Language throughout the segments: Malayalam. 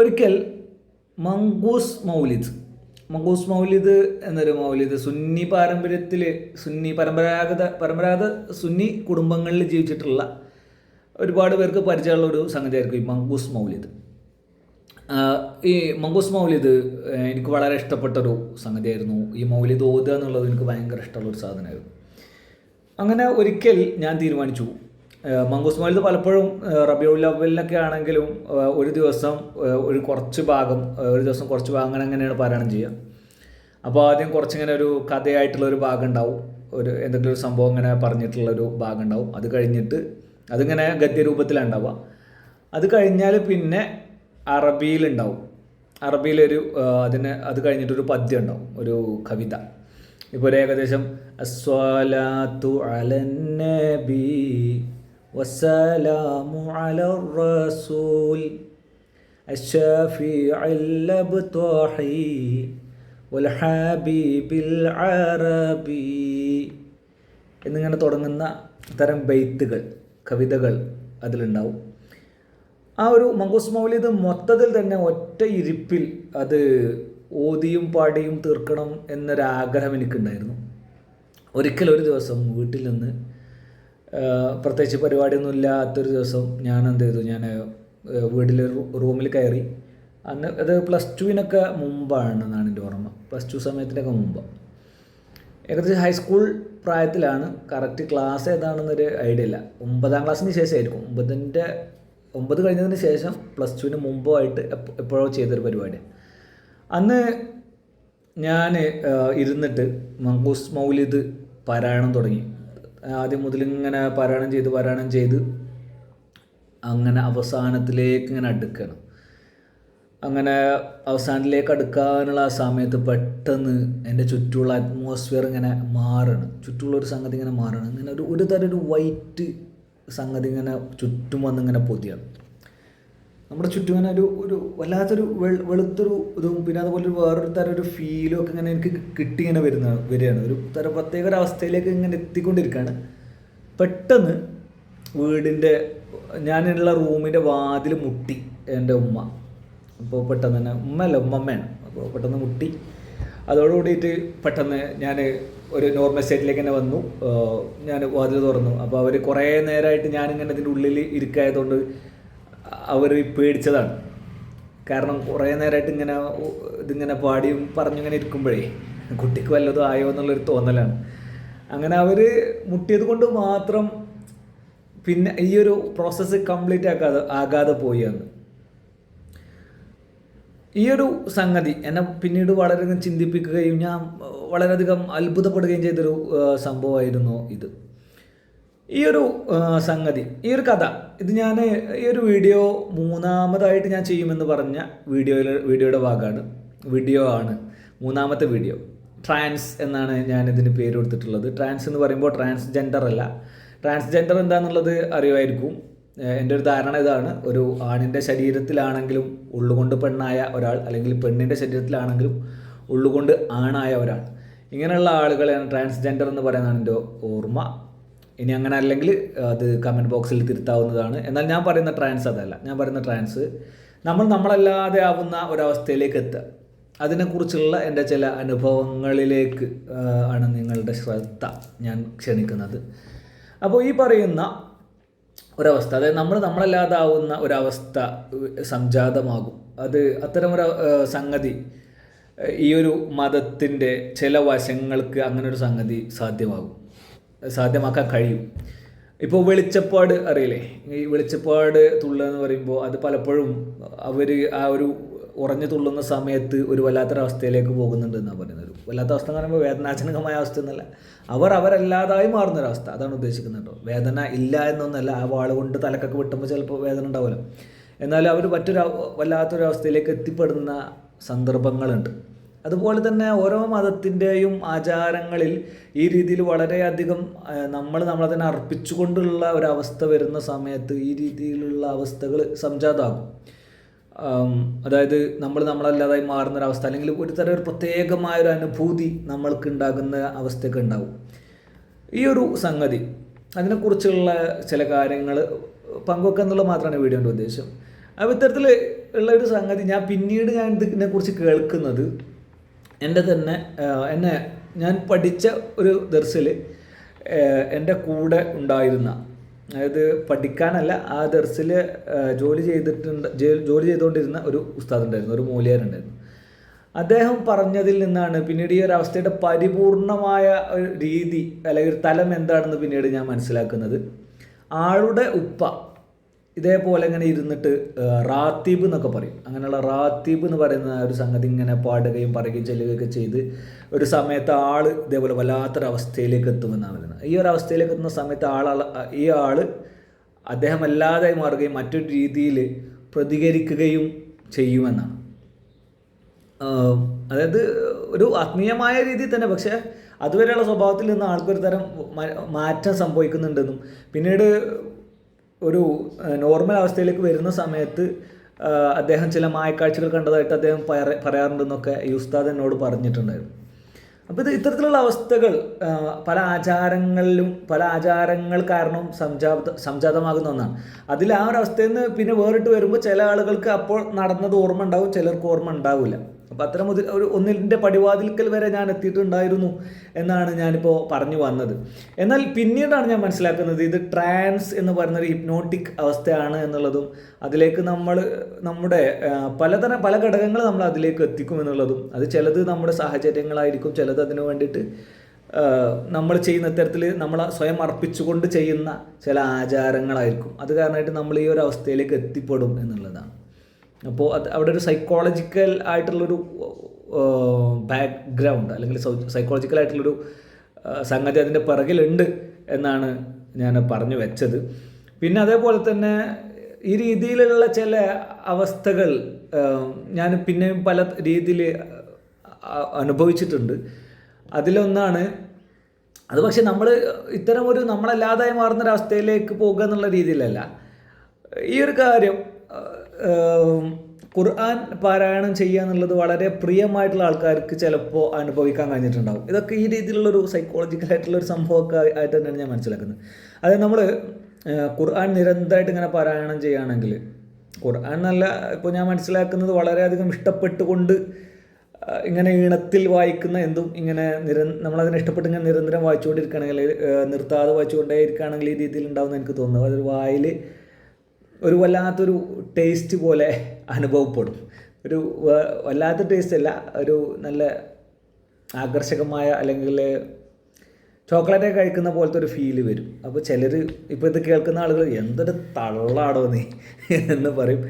ഒരിക്കൽ മങ്കൂസ് മൗലിദ് മങ്കൂസ് മൗലിദ് എന്നൊരു മൗലിദ് സുന്നി പരമ്പരാഗത സുന്നി കുടുംബങ്ങളിൽ ജീവിച്ചിട്ടുള്ള ഒരുപാട് പേർക്ക് പരിചയമുള്ള ഒരു സംഗതിയായിരിക്കും ഈ മങ്കൂസ് മൗലിദ്. ഈ മങ്കൂസ് മൗലിദ് എനിക്ക് വളരെ ഇഷ്ടപ്പെട്ടൊരു സംഗതിയായിരുന്നു. ഈ മൗലിദ് ഓതുക എന്നുള്ളത് എനിക്ക് ഭയങ്കര ഇഷ്ടമുള്ളൊരു സാധനമായിരുന്നു. അങ്ങനെ ഒരിക്കൽ ഞാൻ തീരുമാനിച്ചു, മങ്കൂസ് മൗലിദ് പലപ്പോഴും റബീഉൽ അവ്വലിനൊക്കെ ആണെങ്കിലും ഒരു ദിവസം കുറച്ച് ഭാഗം അങ്ങനെയാണ് പാരായണം ചെയ്യുക. അപ്പോൾ ആദ്യം കുറച്ചിങ്ങനെ ഒരു കഥയായിട്ടുള്ളൊരു ഭാഗം ഉണ്ടാവും, എന്തെങ്കിലും ഒരു സംഭവം ഇങ്ങനെ പറഞ്ഞിട്ടുള്ളൊരു ഭാഗം ഉണ്ടാവും. അത് കഴിഞ്ഞിട്ട് അതിങ്ങനെ ഗദ്യരൂപത്തിലാണ് ഉണ്ടാവുക. അത് കഴിഞ്ഞാൽ പിന്നെ അറബിയിലുണ്ടാവും. അത് കഴിഞ്ഞിട്ടൊരു പദ്യം ഉണ്ടാവും, ഒരു കവിത. ഇപ്പോൾ ഒരു ഏകദേശം അസ്സലാത്തു അലൻ നബി വസ്സലാമു അലർ റസൂൽ അശ്ശഫീഇൽ അബ്താഹി വൽ ഹബീബിൽ അറബി എന്നിങ്ങനെ തുടങ്ങുന്ന തരം കവിതകൾ അതിലുണ്ടാവും. ആ ഒരു മങ്കൂസ് മൗലിദ് മൊത്തത്തിൽ തന്നെ ഒറ്റ ഇരിപ്പിൽ അത് ഓതിയും പാടിയും തീർക്കണം എന്നൊരാഗ്രഹം എനിക്കുണ്ടായിരുന്നു. ഒരു ദിവസം വീട്ടിൽ നിന്ന് പ്രത്യേകിച്ച് പരിപാടിയൊന്നും ഇല്ലാത്തൊരു ദിവസം ഞാൻ വീട്ടിലെ റൂമിൽ കയറി. അന്ന് അത് +2 മുമ്പാണെന്നാണ് എൻ്റെ ഓർമ്മ. +2 സമയത്തിനൊക്കെ മുമ്പ്, ഏകദേശം ഹൈസ്കൂൾ പ്രായത്തിലാണ്. കറക്റ്റ് ക്ലാസ് ഏതാണെന്നൊരു ഐഡിയ ഇല്ല. 9ാം ക്ലാസ്സിന് ശേഷമായിരിക്കും. 9 കഴിഞ്ഞതിന് ശേഷം +2 മുമ്പോ ആയിട്ട് എപ്പോഴോ ചെയ്തൊരു പരിപാടി. അന്ന് ഞാൻ ഇരുന്നിട്ട് മങ്കൂസ് മൗലിദ് പാരായണം തുടങ്ങി. ആദ്യം മുതലിങ്ങനെ പാരായണം ചെയ്ത് അങ്ങനെ അവസാനത്തിലേക്ക് ഇങ്ങനെ അടുക്കുകയാണ്. അങ്ങനെ അവസാനത്തിലേക്ക് അടുക്കാനുള്ള ആ സമയത്ത് പെട്ടെന്ന് എൻ്റെ ചുറ്റുമുള്ള അറ്റ്മോസ്ഫിയർ ഇങ്ങനെ മാറണം, ചുറ്റുമുള്ളൊരു സംഗതി ഇങ്ങനെ മാറണം. ഇങ്ങനെ ഒരു തരം ഒരു വൈറ്റ് സംഗതി ഇങ്ങനെ ചുറ്റും വന്നിങ്ങനെ പൊതിയാണ്. നമ്മുടെ ചുറ്റും ഇങ്ങനെ ഒരു വല്ലാത്തൊരു വെളുത്തൊരു ഇതും പിന്നെ അതുപോലെ വേറൊരു തരം ഒരു ഫീലും ഒക്കെ ഇങ്ങനെ എനിക്ക് കിട്ടി ഇങ്ങനെ വരികയാണ്. ഒരു തരം പ്രത്യേക ഒരു അവസ്ഥയിലേക്ക് ഇങ്ങനെ എത്തിക്കൊണ്ടിരിക്കുകയാണ്. പെട്ടെന്ന് ഞാനുള്ള റൂമിൻ്റെ വാതിൽ മുട്ടി എൻ്റെ ഉമ്മ. അപ്പോൾ പെട്ടെന്ന് തന്നെ ഉമ്മയാണ്. അപ്പോൾ പെട്ടെന്ന് മുട്ടി. അതോടുകൂടിയിട്ട് പെട്ടെന്ന് ഞാൻ ഒരു നോർമൽ സ്റ്റേറ്റിലേക്ക് തന്നെ വന്നു. ഞാൻ വാതിൽ തുറന്നു. അപ്പോൾ അവർ കുറേ നേരമായിട്ട് ഞാനിങ്ങനെ ഇതിൻ്റെ ഉള്ളിൽ ഇരിക്കായതുകൊണ്ട് അവർ പേടിച്ചതാണ്. കാരണം കുറേ നേരമായിട്ട് ഇതിങ്ങനെ പാടിയും പറഞ്ഞിങ്ങനെ ഇരിക്കുമ്പോഴേ കുട്ടിക്ക് വല്ലതും ആയോ എന്നുള്ളൊരു തോന്നലാണ്. അങ്ങനെ അവർ മുട്ടിയത് കൊണ്ട് മാത്രം പിന്നെ ഈ ഒരു പ്രോസസ്സ് കംപ്ലീറ്റ് ആകാതെ പോയി. അന്ന് ഈ ഒരു സംഗതി എന്നെ പിന്നീട് വളരെയധികം ചിന്തിപ്പിക്കുകയും ഞാൻ വളരെയധികം അത്ഭുതപ്പെടുകയും ചെയ്തൊരു സംഭവമായിരുന്നു ഇത്. ഈ ഒരു ഈ ഒരു കഥ ഞാൻ ഈ ഒരു വീഡിയോ 3ാമതായിട്ട് ഞാൻ ചെയ്യുമെന്ന് പറഞ്ഞ വീഡിയോയുടെ ഭാഗമാണ്. ആണ് 3ാമത്തെ വീഡിയോ. ട്രാൻസ് എന്നാണ് ഞാനിതിന് പേര് കൊടുത്തിട്ടുള്ളത്. ട്രാൻസ് എന്ന് പറയുമ്പോൾ ട്രാൻസ്ജെൻഡർ അല്ല. ട്രാൻസ്ജെൻഡർ എന്താണെന്നുള്ളത് അറിയുമായിരിക്കും. എൻ്റെ ഒരു ധാരണ ഇതാണ്: ഒരു ആണിൻ്റെ ശരീരത്തിലാണെങ്കിലും ഉള്ളുകൊണ്ട് പെണ്ണായ ഒരാൾ, അല്ലെങ്കിൽ പെണ്ണിൻ്റെ ശരീരത്തിലാണെങ്കിലും ഉള്ളുകൊണ്ട് ആണായ ഒരാൾ, ഇങ്ങനെയുള്ള ആളുകളെയാണ് ട്രാൻസ്ജെൻഡർ എന്ന് പറയുന്നതാണ് എൻ്റെ ഓർമ്മ. ഇനി അങ്ങനെ അല്ലെങ്കിൽ അത് കമൻറ്റ് ബോക്സിൽ തിരുത്താവുന്നതാണ്. എന്നാൽ ഞാൻ പറയുന്ന ട്രാൻസ് അതല്ല. ഞാൻ പറയുന്ന ട്രാൻസ് നമ്മളല്ലാതെ ആവുന്ന ഒരവസ്ഥയിലേക്ക് എത്തുക. അതിനെക്കുറിച്ചുള്ള എൻ്റെ ചില അനുഭവങ്ങളിലേക്ക് ആണ് നിങ്ങളുടെ ശ്രദ്ധ ഞാൻ ക്ഷണിക്കുന്നത്. അപ്പോൾ ഈ പറയുന്ന ഒരവസ്ഥ, അതായത് നമ്മളല്ലാതാവുന്ന ഒരവസ്ഥ സംജാതമാകും. അത്തരമൊരു സംഗതി ഈ ഒരു മതത്തിൻ്റെ ചില വശങ്ങൾക്ക് അങ്ങനെ ഒരു സംഗതി സാധ്യമാക്കാൻ കഴിയും. ഇപ്പോൾ വെളിച്ചപ്പാട് അറിയില്ലേ? ഈ വെളിച്ചപ്പാട് തുള്ളുക എന്ന് പറയുമ്പോൾ അത് പലപ്പോഴും അവർ ആ ഒരു ഉറഞ്ഞു തുള്ളുന്ന സമയത്ത് ഒരു വല്ലാത്തൊരവസ്ഥയിലേക്ക് പോകുന്നുണ്ട് എന്നാണ് പറയുന്നത്. വല്ലാത്ത അവസ്ഥ എന്ന് പറയുമ്പോൾ വേദനാജനകമായ അവസ്ഥ എന്നല്ല, അവരല്ലാതായി മാറുന്നൊരവസ്ഥ, അതാണ് ഉദ്ദേശിക്കുന്നത് കേട്ടോ. വേദന ഇല്ല എന്നൊന്നല്ല. ആ വാൾ കൊണ്ട് തലക്കൊക്കെ വെട്ടുമ്പോൾ ചിലപ്പോൾ വേദന ഉണ്ടാവുമല്ലോ. എന്നാൽ അവർ വല്ലാത്തൊരവസ്ഥയിലേക്ക് എത്തിപ്പെടുന്ന സന്ദർഭങ്ങളുണ്ട്. അതുപോലെ തന്നെ ഓരോ മതത്തിൻ്റെയും ആചാരങ്ങളിൽ ഈ രീതിയിൽ വളരെയധികം നമ്മളെ തന്നെ അർപ്പിച്ചുകൊണ്ടുള്ള ഒരവസ്ഥ വരുന്ന സമയത്ത് ഈ രീതിയിലുള്ള അവസ്ഥകൾ സംജാതമാകും. അതായത് നമ്മളല്ലാതായി മാറുന്നൊരവസ്ഥ, അല്ലെങ്കിൽ ഒരു തരം ഒരു പ്രത്യേകമായൊരു അനുഭൂതി നമ്മൾക്ക് ഉണ്ടാകുന്ന അവസ്ഥയൊക്കെ ഉണ്ടാവും. ഈ ഒരു സംഗതി, അതിനെക്കുറിച്ചുള്ള ചില കാര്യങ്ങൾ പങ്കുവെക്കുക എന്നുള്ളത് മാത്രമാണ് വീഡിയോൻ്റെ ഉദ്ദേശം. അപ്പോൾ ഇത്തരത്തിൽ ഉള്ള ഒരു സംഗതി പിന്നീട് ഞാൻ ഇതിനെക്കുറിച്ച് കേൾക്കുന്നത് എൻ്റെ തന്നെ ഞാൻ പഠിച്ച ഒരു ദർസിൽ എൻ്റെ കൂടെ ഉണ്ടായിരുന്ന, അതായത് പഠിക്കാനല്ല, ആ ദർസിൽ ജോലി ചെയ്തുകൊണ്ടിരുന്ന ഒരു ഉസ്താദ് ഉണ്ടായിരുന്നു, ഒരു മൂല്യരുണ്ടായിരുന്നു. അദ്ദേഹം പറഞ്ഞതിൽ നിന്നാണ് പിന്നീട് ഈ ഒരു അവസ്ഥയുടെ പരിപൂർണമായ ഒരു രീതി അല്ലെങ്കിൽ ഒരു തലം എന്താണെന്ന് പിന്നീട് ഞാൻ മനസ്സിലാക്കുന്നത്. ആളുടെ ഉപ്പ ഇതേപോലെ ഇങ്ങനെ ഇരുന്നിട്ട് റാത്തീബ് എന്നൊക്കെ പറയും. അങ്ങനെയുള്ള റാത്തീബ് എന്ന് പറയുന്ന ഒരു സംഗതി ഇങ്ങനെ പാടുകയും പറയുകയും ചെല്ലുകയൊക്കെ ചെയ്ത് ഒരു സമയത്ത് ആൾ ഇതേപോലെ വല്ലാത്തൊരവസ്ഥയിലേക്ക് എത്തുമെന്നാണ് പറയുന്നത്. ഈ ഒരു അവസ്ഥയിലേക്ക് എത്തുന്ന സമയത്ത് ഈ ആൾ അദ്ദേഹം അല്ലാതെ മാറുകയും മറ്റൊരു രീതിയിൽ പ്രതികരിക്കുകയും ചെയ്യുമെന്നാണ്. അതായത് ഒരു ആത്മീയമായ രീതിയിൽ തന്നെ, പക്ഷേ അതുവരെയുള്ള സ്വഭാവത്തിൽ നിന്ന് ആൾക്കൊരു തരം മാറ്റം സംഭവിക്കുന്നുണ്ടെന്നും പിന്നീട് ഒരു നോർമൽ അവസ്ഥയിലേക്ക് വരുന്ന സമയത്ത് അദ്ദേഹം ചില മായക്കാഴ്ചകൾ കണ്ടതായിട്ട് അദ്ദേഹം പറയാറുണ്ടെന്നൊക്കെ ഈ ഉസ്താദ് എന്നോട് പറഞ്ഞിട്ടുണ്ടായിരുന്നു. അപ്പോൾ ഇത് ഇത്തരത്തിലുള്ള അവസ്ഥകൾ പല ആചാരങ്ങൾ കാരണം സംജാതമാകുന്ന ഒന്നാണ്. അതിൽ ആ ഒരു അവസ്ഥയിൽ നിന്ന് പിന്നെ വേറിട്ട് വരുമ്പോൾ ചില ആളുകൾക്ക് അപ്പോൾ നടന്നത് ഓർമ്മ ഉണ്ടാവും, ചിലർക്ക് ഓർമ്മ ഉണ്ടാവില്ല. അപ്പോൾ അത്തരം ഒന്നിൻ്റെ പടിവാതിൽക്കൽ വരെ ഞാൻ എത്തിയിട്ടുണ്ടായിരുന്നു എന്നാണ് ഞാനിപ്പോൾ പറഞ്ഞു വന്നത്. എന്നാൽ പിന്നീടാണ് ഞാൻ മനസ്സിലാക്കുന്നത് ഇത് ട്രാൻസ് എന്ന് പറയുന്നൊരു ഹിപ്നോട്ടിക് അവസ്ഥയാണ് എന്നുള്ളതും അതിലേക്ക് നമ്മുടെ പല ഘടകങ്ങൾ നമ്മൾ അതിലേക്ക് എത്തിക്കും എന്നുള്ളതും. അത് ചിലത് നമ്മുടെ സാഹചര്യങ്ങളായിരിക്കും, ചിലത് അതിനു വേണ്ടിയിട്ട് നമ്മൾ ചെയ്യുന്ന തരത്തിൽ നമ്മൾ സ്വയം അർപ്പിച്ചുകൊണ്ട് ചെയ്യുന്ന ചില ആചാരങ്ങളായിരിക്കും. അത് കാരണമായിട്ട് നമ്മൾ ഈ ഒരു അവസ്ഥയിലേക്ക് എത്തിപ്പെടും എന്നുള്ളതാണ്. അപ്പോൾ അവിടെ ഒരു സൈക്കോളജിക്കൽ ആയിട്ടുള്ളൊരു ബാക്ക്ഗ്രൗണ്ട് അല്ലെങ്കിൽ സൈക്കോളജിക്കലായിട്ടുള്ളൊരു സംഗതി അതിൻ്റെ പിറകിലുണ്ട് എന്നാണ് ഞാൻ പറഞ്ഞു വെച്ചത്. പിന്നെ അതേപോലെ തന്നെ ഈ രീതിയിലുള്ള ചില അവസ്ഥകൾ ഞാൻ പിന്നെ പല രീതിയിൽ അനുഭവിച്ചിട്ടുണ്ട്. അതിലൊന്നാണ് അത്. പക്ഷെ നമ്മൾ ഇത്തരം ഒരു നമ്മളല്ലാതായി മാറുന്നൊരവസ്ഥയിലേക്ക് പോകുക എന്നുള്ള രീതിയിലല്ല. ഈ ഒരു കാര്യം ഖുർആൻ പാരായണം ചെയ്യുക എന്നുള്ളത് വളരെ പ്രിയമായിട്ടുള്ള ആൾക്കാർക്ക് ചിലപ്പോൾ അനുഭവിക്കാൻ കഴിഞ്ഞിട്ടുണ്ടാകും. ഇതൊക്കെ ഈ രീതിയിലുള്ളൊരു സൈക്കോളജിക്കലായിട്ടുള്ളൊരു സംഭവമൊക്കെ ആയിട്ട് തന്നെയാണ് ഞാൻ മനസ്സിലാക്കുന്നത്. അതായത് നമ്മൾ ഖുർആൻ നിരന്തരമായിട്ട് ഇങ്ങനെ പാരായണം ചെയ്യുകയാണെങ്കിൽ, ഖുർആൻ നല്ല ഇപ്പോൾ ഞാൻ മനസ്സിലാക്കുന്നത് വളരെയധികം ഇഷ്ടപ്പെട്ടുകൊണ്ട് ഇങ്ങനെ ഈണത്തിൽ വായിക്കുന്ന എന്തും ഇങ്ങനെ നമ്മളതിനെ ഇഷ്ടപ്പെട്ട് ഇങ്ങനെ നിരന്തരം വായിച്ചുകൊണ്ടിരിക്കുകയാണെങ്കിൽ, നിർത്താതെ വായിച്ചുകൊണ്ടേ ഇരിക്കുകയാണെങ്കിൽ ഈ രീതിയിൽ ഉണ്ടാകുമെന്ന് എനിക്ക് തോന്നുന്നു. അതൊരു വായിൽ ഒരു വല്ലാത്തൊരു ടേസ്റ്റ് പോലെ അനുഭവപ്പെടും. ഒരു വല്ലാത്ത ടേസ്റ്റ് അല്ല, ഒരു നല്ല ആകർഷകമായ അല്ലെങ്കിൽ ചോക്ലേറ്റൊക്കെ കഴിക്കുന്ന പോലത്തെ ഒരു ഫീല് വരും. അപ്പോൾ ചിലർ ഇപ്പോൾ ഇത് കേൾക്കുന്ന ആളുകൾ എന്തൊരു തള്ളാടോ നീ എന്ന് പറയും.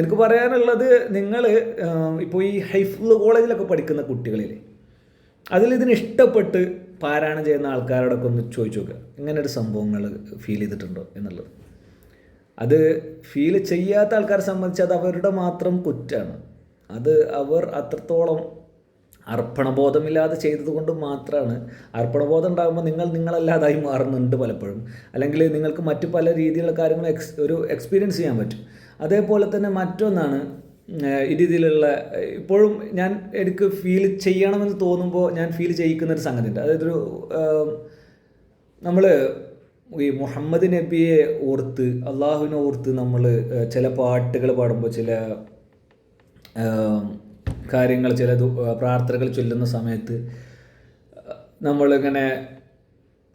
എനിക്ക് പറയാനുള്ളത്, നിങ്ങൾ ഇപ്പോൾ ഈ ഹൈഫുൾ കോളേജിലൊക്കെ പഠിക്കുന്ന കുട്ടികളിൽ ഇതിന് ഇഷ്ടപ്പെട്ട് പാരായണം ചെയ്യുന്ന ആൾക്കാരോടൊക്കെ ഒന്ന് ചോദിച്ചു നോക്കുക, ഇങ്ങനെ ഒരു സംഭവങ്ങൾ ഫീൽ ചെയ്തിട്ടുണ്ടോ എന്നുള്ളത്. അത് ഫീൽ ചെയ്യാത്ത ആൾക്കാരെ സംബന്ധിച്ച് അത് അവരുടെ മാത്രം കുറ്റമാണ്. അത് അവർ അത്രത്തോളം അർപ്പണബോധമില്ലാതെ ചെയ്തതുകൊണ്ട് മാത്രമാണ്. അർപ്പണബോധം ഉണ്ടാകുമ്പോൾ നിങ്ങളല്ലാതായി മാറുന്നുണ്ട് പലപ്പോഴും. അല്ലെങ്കിൽ നിങ്ങൾക്ക് മറ്റു പല രീതിയിലുള്ള കാര്യങ്ങൾ എക്സ്പീരിയൻസ് ചെയ്യാൻ പറ്റും. അതേപോലെ തന്നെ മറ്റൊന്നാണ് ഈ രീതിയിലുള്ള ഇപ്പോഴും എനിക്ക് ഫീൽ ചെയ്യണമെന്ന് തോന്നുമ്പോൾ ഞാൻ ഫീൽ ചെയ്യിക്കുന്നൊരു സംഗതിയുണ്ട്. അതായത് നമ്മൾ ഈ മുഹമ്മദ് നബിയെ ഓർത്ത്, അള്ളാഹുവിനെ ഓർത്ത് നമ്മൾ ചില പാട്ടുകൾ പാടുമ്പോൾ, ചില കാര്യങ്ങൾ, ചില പ്രാർത്ഥനകൾ ചൊല്ലുന്ന സമയത്ത് നമ്മളിങ്ങനെ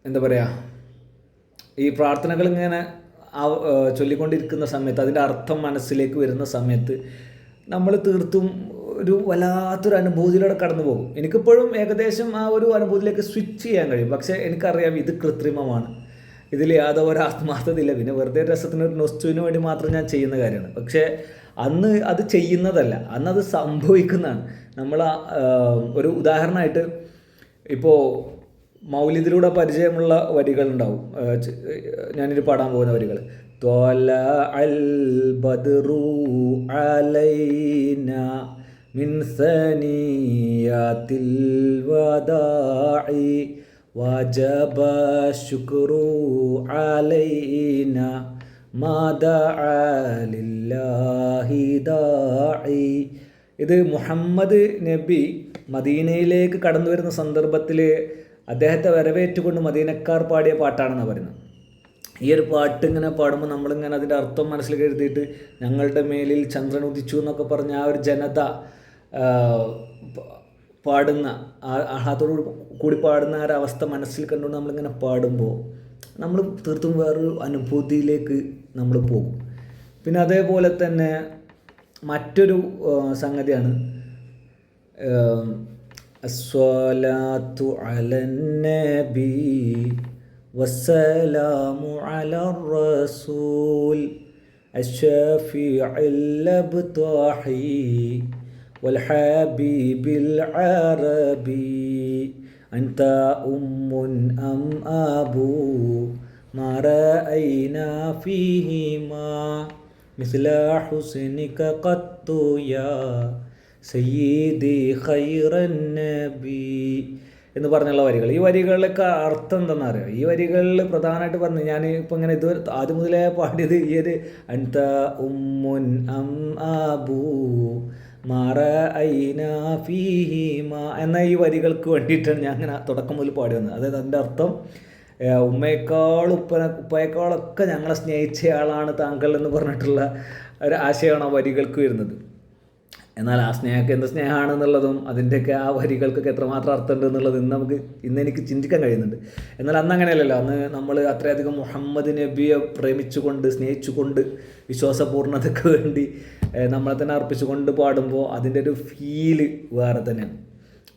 എന്താ പറയുക, ഈ പ്രാർത്ഥനകൾ ഇങ്ങനെ ചൊല്ലിക്കൊണ്ടിരിക്കുന്ന സമയത്ത് അതിൻ്റെ അർത്ഥം മനസ്സിലേക്ക് വരുന്ന സമയത്ത് നമ്മൾ തീർത്തും ഒരു വല്ലാത്തൊരു അനുഭൂതിയിലൂടെ കടന്നു പോകും. എനിക്കിപ്പോഴും ഏകദേശം ആ ഒരു അനുഭൂതിയിലേക്ക് സ്വിച്ച് ചെയ്യാൻ കഴിയും. പക്ഷേ എനിക്കറിയാം ഇത് കൃത്രിമമാണ്, ഇതിൽ യാതൊരു ആത്മാർത്ഥതയില്ല, പിന്നെ വെറുതെ രസത്തിന് ഒരു നൊസ്റ്റുവിന് വേണ്ടി മാത്രം ഞാൻ ചെയ്യുന്ന കാര്യമാണ്. പക്ഷേ അന്ന് അത് ചെയ്യുന്നതല്ല, അന്നത് സംഭവിക്കുന്നതാണ്. നമ്മൾ ഒരു ഉദാഹരണമായിട്ട് ഇപ്പോൾ മൗലിദിലൂടെ പരിചയമുള്ള വരികളുണ്ടാവും. ഞാനിത് പാടാൻ പോകുന്ന വരികൾ, ത്വല അൽ ബദ്റു അലൈന മിൻ സനിയാതിൽ വദാഇ വജബ ശുക്രു അലൈന മാദഅ ലില്ലാഹി ദാഇ. ഇത് മുഹമ്മദ് നബി മദീനയിലേക്ക് കടന്നു വരുന്ന സന്ദർഭത്തിൽ അദ്ദേഹത്തെ വരവേറ്റുകൊണ്ട് മദീനക്കാർ പാടിയ പാട്ടാണെന്ന് പറയുന്നത്. ഈ ഒരു പാട്ട് ഇങ്ങനെ പാടുമ്പോൾ നമ്മളിങ്ങനെ അതിൻ്റെ അർത്ഥം മനസ്സിൽ കരുതിയിട്ട് ഞങ്ങളുടെ മേലിൽ ചന്ദ്രൻ ഉദിച്ചു എന്നൊക്കെ പറഞ്ഞ ആ ഒരു ജനത പാടുന്ന ആഹ്ലാദത്തോടു കൂടി പാടുന്ന ആ ഒരു അവസ്ഥ മനസ്സിൽ കണ്ടുകൊണ്ട് നമ്മളിങ്ങനെ പാടുമ്പോൾ നമ്മൾ തീർത്തും വേറൊരു അനുഭൂതിയിലേക്ക് നമ്മൾ പോകും. പിന്നെ അതേപോലെ തന്നെ മറ്റൊരു സംഗതിയാണ് അസ്സലാത്തു അലൻ നബി വസ്സലാമു അലർ റസൂൽ അശ്ശഫീഇൽ അബ്താഹി വൽ ഹബീബിൽ അറബി അൻത ഉമ്മുൻ അം അബൂ മാ റഅയ്നാ ഫീഹിമാ മിസ്ല ഹുസ്നിക ഖത്തു യാ സയ്യിദി ഖൈറൻ നബി എന്ന് പറഞ്ഞുള്ള വരികൾ. ഈ വരികളിലൊക്കെ അർത്ഥം എന്താണെന്ന് അറിയാം. ഈ വരികളിൽ പ്രധാനമായിട്ട് പറഞ്ഞു ഞാൻ ഇപ്പം ഇങ്ങനെ ഇത് ആദ്യം മുതലേ പാടിയത് ഈ ഒരു അൻത ഉമ്മുൻ അം അബൂ മാ റഅയ്നാ ഫീഹിമാ എന്ന ഈ വരികൾക്ക് വേണ്ടിയിട്ടാണ് ഞാൻ അങ്ങനെ തുടക്കം മുതൽ പാടി വന്നത്. അതായത് അതിൻ്റെ അർത്ഥം ഉമ്മയേക്കാളും ഉപ്പയേക്കാളൊക്കെ ഞങ്ങളെ സ്നേഹിച്ച ആളാണ് താങ്കൾ എന്ന് പറഞ്ഞിട്ടുള്ള ഒരു ആശയമാണ് ആ വരികൾക്ക് വരുന്നത്. എന്നാൽ ആ സ്നേഹമൊക്കെ എന്ത് സ്നേഹമാണെന്നുള്ളതും അതിൻ്റെയൊക്കെ ആ വരികൾക്കൊക്കെ എത്രമാത്രം അർത്ഥമുണ്ട് എന്നുള്ളത് ഇന്ന് എനിക്ക് ചിന്തിക്കാൻ കഴിയുന്നുണ്ട്. എന്നാൽ അന്ന് അങ്ങനെയല്ലല്ലോ. അന്ന് നമ്മൾ അത്രയധികം മുഹമ്മദ് നബിയെ പ്രേമിച്ചുകൊണ്ട് സ്നേഹിച്ചുകൊണ്ട് വിശ്വാസപൂർണ്ണതയ്ക്ക് വേണ്ടി നമ്മളെ തന്നെ അർപ്പിച്ചുകൊണ്ട് പാടുമ്പോൾ അതിൻ്റെ ഒരു ഫീല് വേറെ തന്നെയാണ്.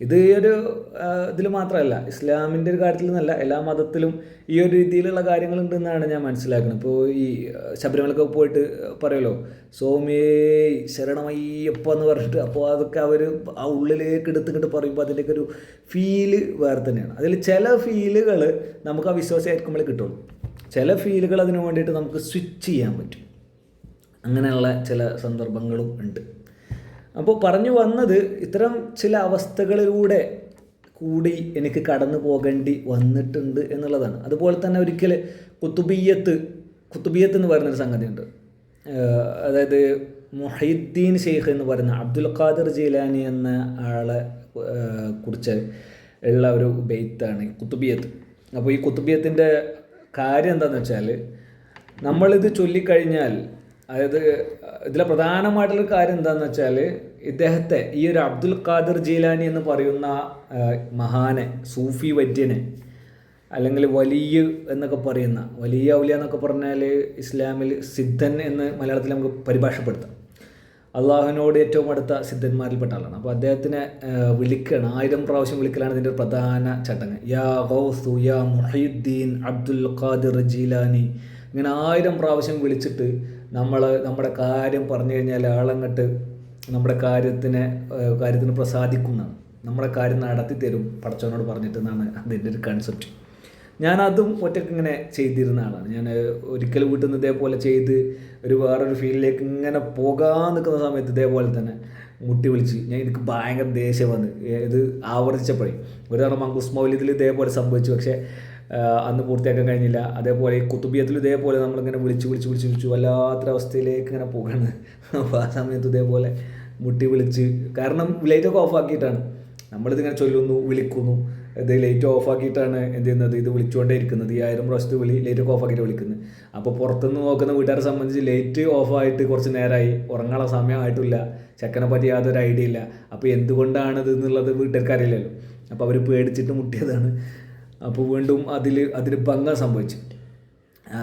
ഇത് ഒരു ഇതിൽ മാത്രമല്ല, ഇസ്ലാമിൻ്റെ ഒരു കാര്യത്തിൽ നിന്നല്ല, എല്ലാ മതത്തിലും ഈ ഒരു രീതിയിലുള്ള കാര്യങ്ങളുണ്ടെന്നാണ് ഞാൻ മനസ്സിലാക്കുന്നത്. ഇപ്പോൾ ഈ ശബരിമലക്കൊക്കെ പോയിട്ട് പറയുമല്ലോ സോമേ ശരണമയ്യപ്പ എന്ന് പറഞ്ഞിട്ട്, അപ്പോൾ അതൊക്കെ അവർ ആ ഉള്ളിലേക്ക് എടുത്തിട്ട് പറയുമ്പോൾ അതിൻ്റെയൊക്കെ ഒരു ഫീല് വേറെ തന്നെയാണ്. അതിൽ ചില ഫീലുകൾ നമുക്ക് ആ വിശ്വാസമായിരിക്കുമ്പോഴേ കിട്ടുള്ളൂ. ചില ഫീലുകൾ അതിന് വേണ്ടിയിട്ട് നമുക്ക് സ്വിച്ച് ചെയ്യാൻ പറ്റും. അങ്ങനെയുള്ള ചില സന്ദർഭങ്ങളും ഉണ്ട്. അപ്പോൾ പറഞ്ഞു വന്നത് ഇത്തരം ചില അവസ്ഥകളിലൂടെ കൂടി എനിക്ക് കടന്നു പോകേണ്ടി വന്നിട്ടുണ്ട് എന്നുള്ളതാണ്. അതുപോലെ തന്നെ ഒരിക്കൽ കുത്തുബിയത്ത് എന്ന് പറയുന്നൊരു സംഗതിയുണ്ട്. അതായത് മുഹൈദ്ദീൻ ഷെയ്ഖ് എന്ന് പറയുന്ന അബ്ദുൽ ഖാദിർ ജീലാനി എന്ന ആളെ കുറിച്ച് ഉള്ള ഒരു ബെയ്ത്താണ് കുത്തുബിയത്ത്. അപ്പോൾ ഈ കുത്തുബിയത്തിൻ്റെ കാര്യം എന്താണെന്ന് വെച്ചാൽ, നമ്മളിത് ചൊല്ലിക്കഴിഞ്ഞാൽ, അതായത് ഇതിലെ പ്രധാനമായിട്ടുള്ള കാര്യം എന്താണെന്ന് വെച്ചാൽ, ഇദ്ദേഹത്തെ ഈ ഒരു അബ്ദുൽ ഖാദിർ ജീലാനി എന്ന് പറയുന്ന മഹാനെ, സൂഫി വര്യനെ, അല്ലെങ്കിൽ വലിയ എന്നൊക്കെ പറയുന്ന, വലിയ ഔലിയ എന്നൊക്കെ പറഞ്ഞാൽ ഇസ്ലാമിൽ സിദ്ധൻ എന്ന് മലയാളത്തിൽ നമുക്ക് പരിഭാഷപ്പെടുത്താം. അള്ളാഹുവിനോട് ഏറ്റവും അടുത്ത സിദ്ധന്മാരിൽപ്പെട്ട ആളാണ്. അപ്പോൾ അദ്ദേഹത്തിനെ വിളിക്കണം, 1000 പ്രാവശ്യം വിളിക്കലാണ് ഇതിൻ്റെ ഒരു പ്രധാന ചടങ്ങ്. യാ ഗൗസു യാ മുഹീദ്ദീൻ അബ്ദുൽ ഖാദിർ ജീലാനി, ഇങ്ങനെ 1000 പ്രാവശ്യം വിളിച്ചിട്ട് നമ്മുടെ കാര്യം പറഞ്ഞു കഴിഞ്ഞാൽ ആളങ്ങട്ട് നമ്മുടെ കാര്യത്തിന് പ്രസാദിക്കുന്നതാണ്, നമ്മുടെ കാര്യം നടത്തി തരും പടച്ചവനോട് പറഞ്ഞിട്ടെന്നാണ് അതിൻ്റെ ഒരു കൺസെപ്റ്റ്. ഞാനതും ഒറ്റയ്ക്ക് ഇങ്ങനെ ചെയ്തിരുന്ന ആളാണ്. ഞാൻ ഒരിക്കൽ വീട്ടിൽ നിന്ന് ഇതേപോലെ ചെയ്ത് വേറൊരു ഫീൽഡിലേക്ക് ഇങ്ങനെ പോകാൻ നിൽക്കുന്ന സമയത്ത് ഇതേപോലെ തന്നെ മുട്ടി വിളിച്ച് എനിക്ക് ഭയങ്കര ദേഷ്യം വന്ന് ഇത് ആവർത്തിച്ചപ്പോഴേ. ഒരു തവണ മങ്കൂസ് മൗലിദിൽ ഇതേപോലെ സംഭവിച്ചു, പക്ഷേ അന്ന് പൂർത്തിയാക്കാൻ കഴിഞ്ഞില്ല. അതേപോലെ ഈ കുത്തുബിയത്തിൽ ഇതേപോലെ നമ്മളിങ്ങനെ വിളിച്ചു വല്ലാത്തൊരവസ്ഥയിലേക്ക് ഇങ്ങനെ പോകാണ്. അപ്പോൾ ആ സമയത്ത് ഇതേപോലെ മുട്ടി വിളിച്ച്, കാരണം ലൈറ്റൊക്കെ ഓഫാക്കിയിട്ടാണ് നമ്മളിതിങ്ങനെ ചൊല്ലുന്നു, വിളിക്കുന്നു. ഇത് ലൈറ്റ് ഓഫാക്കിയിട്ടാണ് എന്ത് ചെയ്യുന്നത്, ഇത് വിളിച്ചുകൊണ്ടേ ഇരിക്കുന്നത്. ഈ 1000 പ്രാവശ്യത്തെ ലൈറ്റൊക്കെ ഓഫാക്കിയിട്ട് വിളിക്കുന്നത്. അപ്പോൾ പുറത്തുനിന്ന് നോക്കുന്ന വീട്ടുകാരെ സംബന്ധിച്ച് ലൈറ്റ് ഓഫായിട്ട് കുറച്ച് നേരമായി, ഉറങ്ങാനുള്ള സമയമായിട്ടില്ല, ചെക്കനെ പറ്റി യാതൊരു ഐഡിയ ഇല്ല. അപ്പോൾ എന്തുകൊണ്ടാണിത് എന്നുള്ളത് വീട്ടുകാർക്ക് അറിയില്ലല്ലോ. അപ്പോൾ അവർ പേടിച്ചിട്ട് മുട്ടിയതാണ്. അപ്പോൾ വീണ്ടും അതിൽ ഭംഗം സംഭവിച്ചു.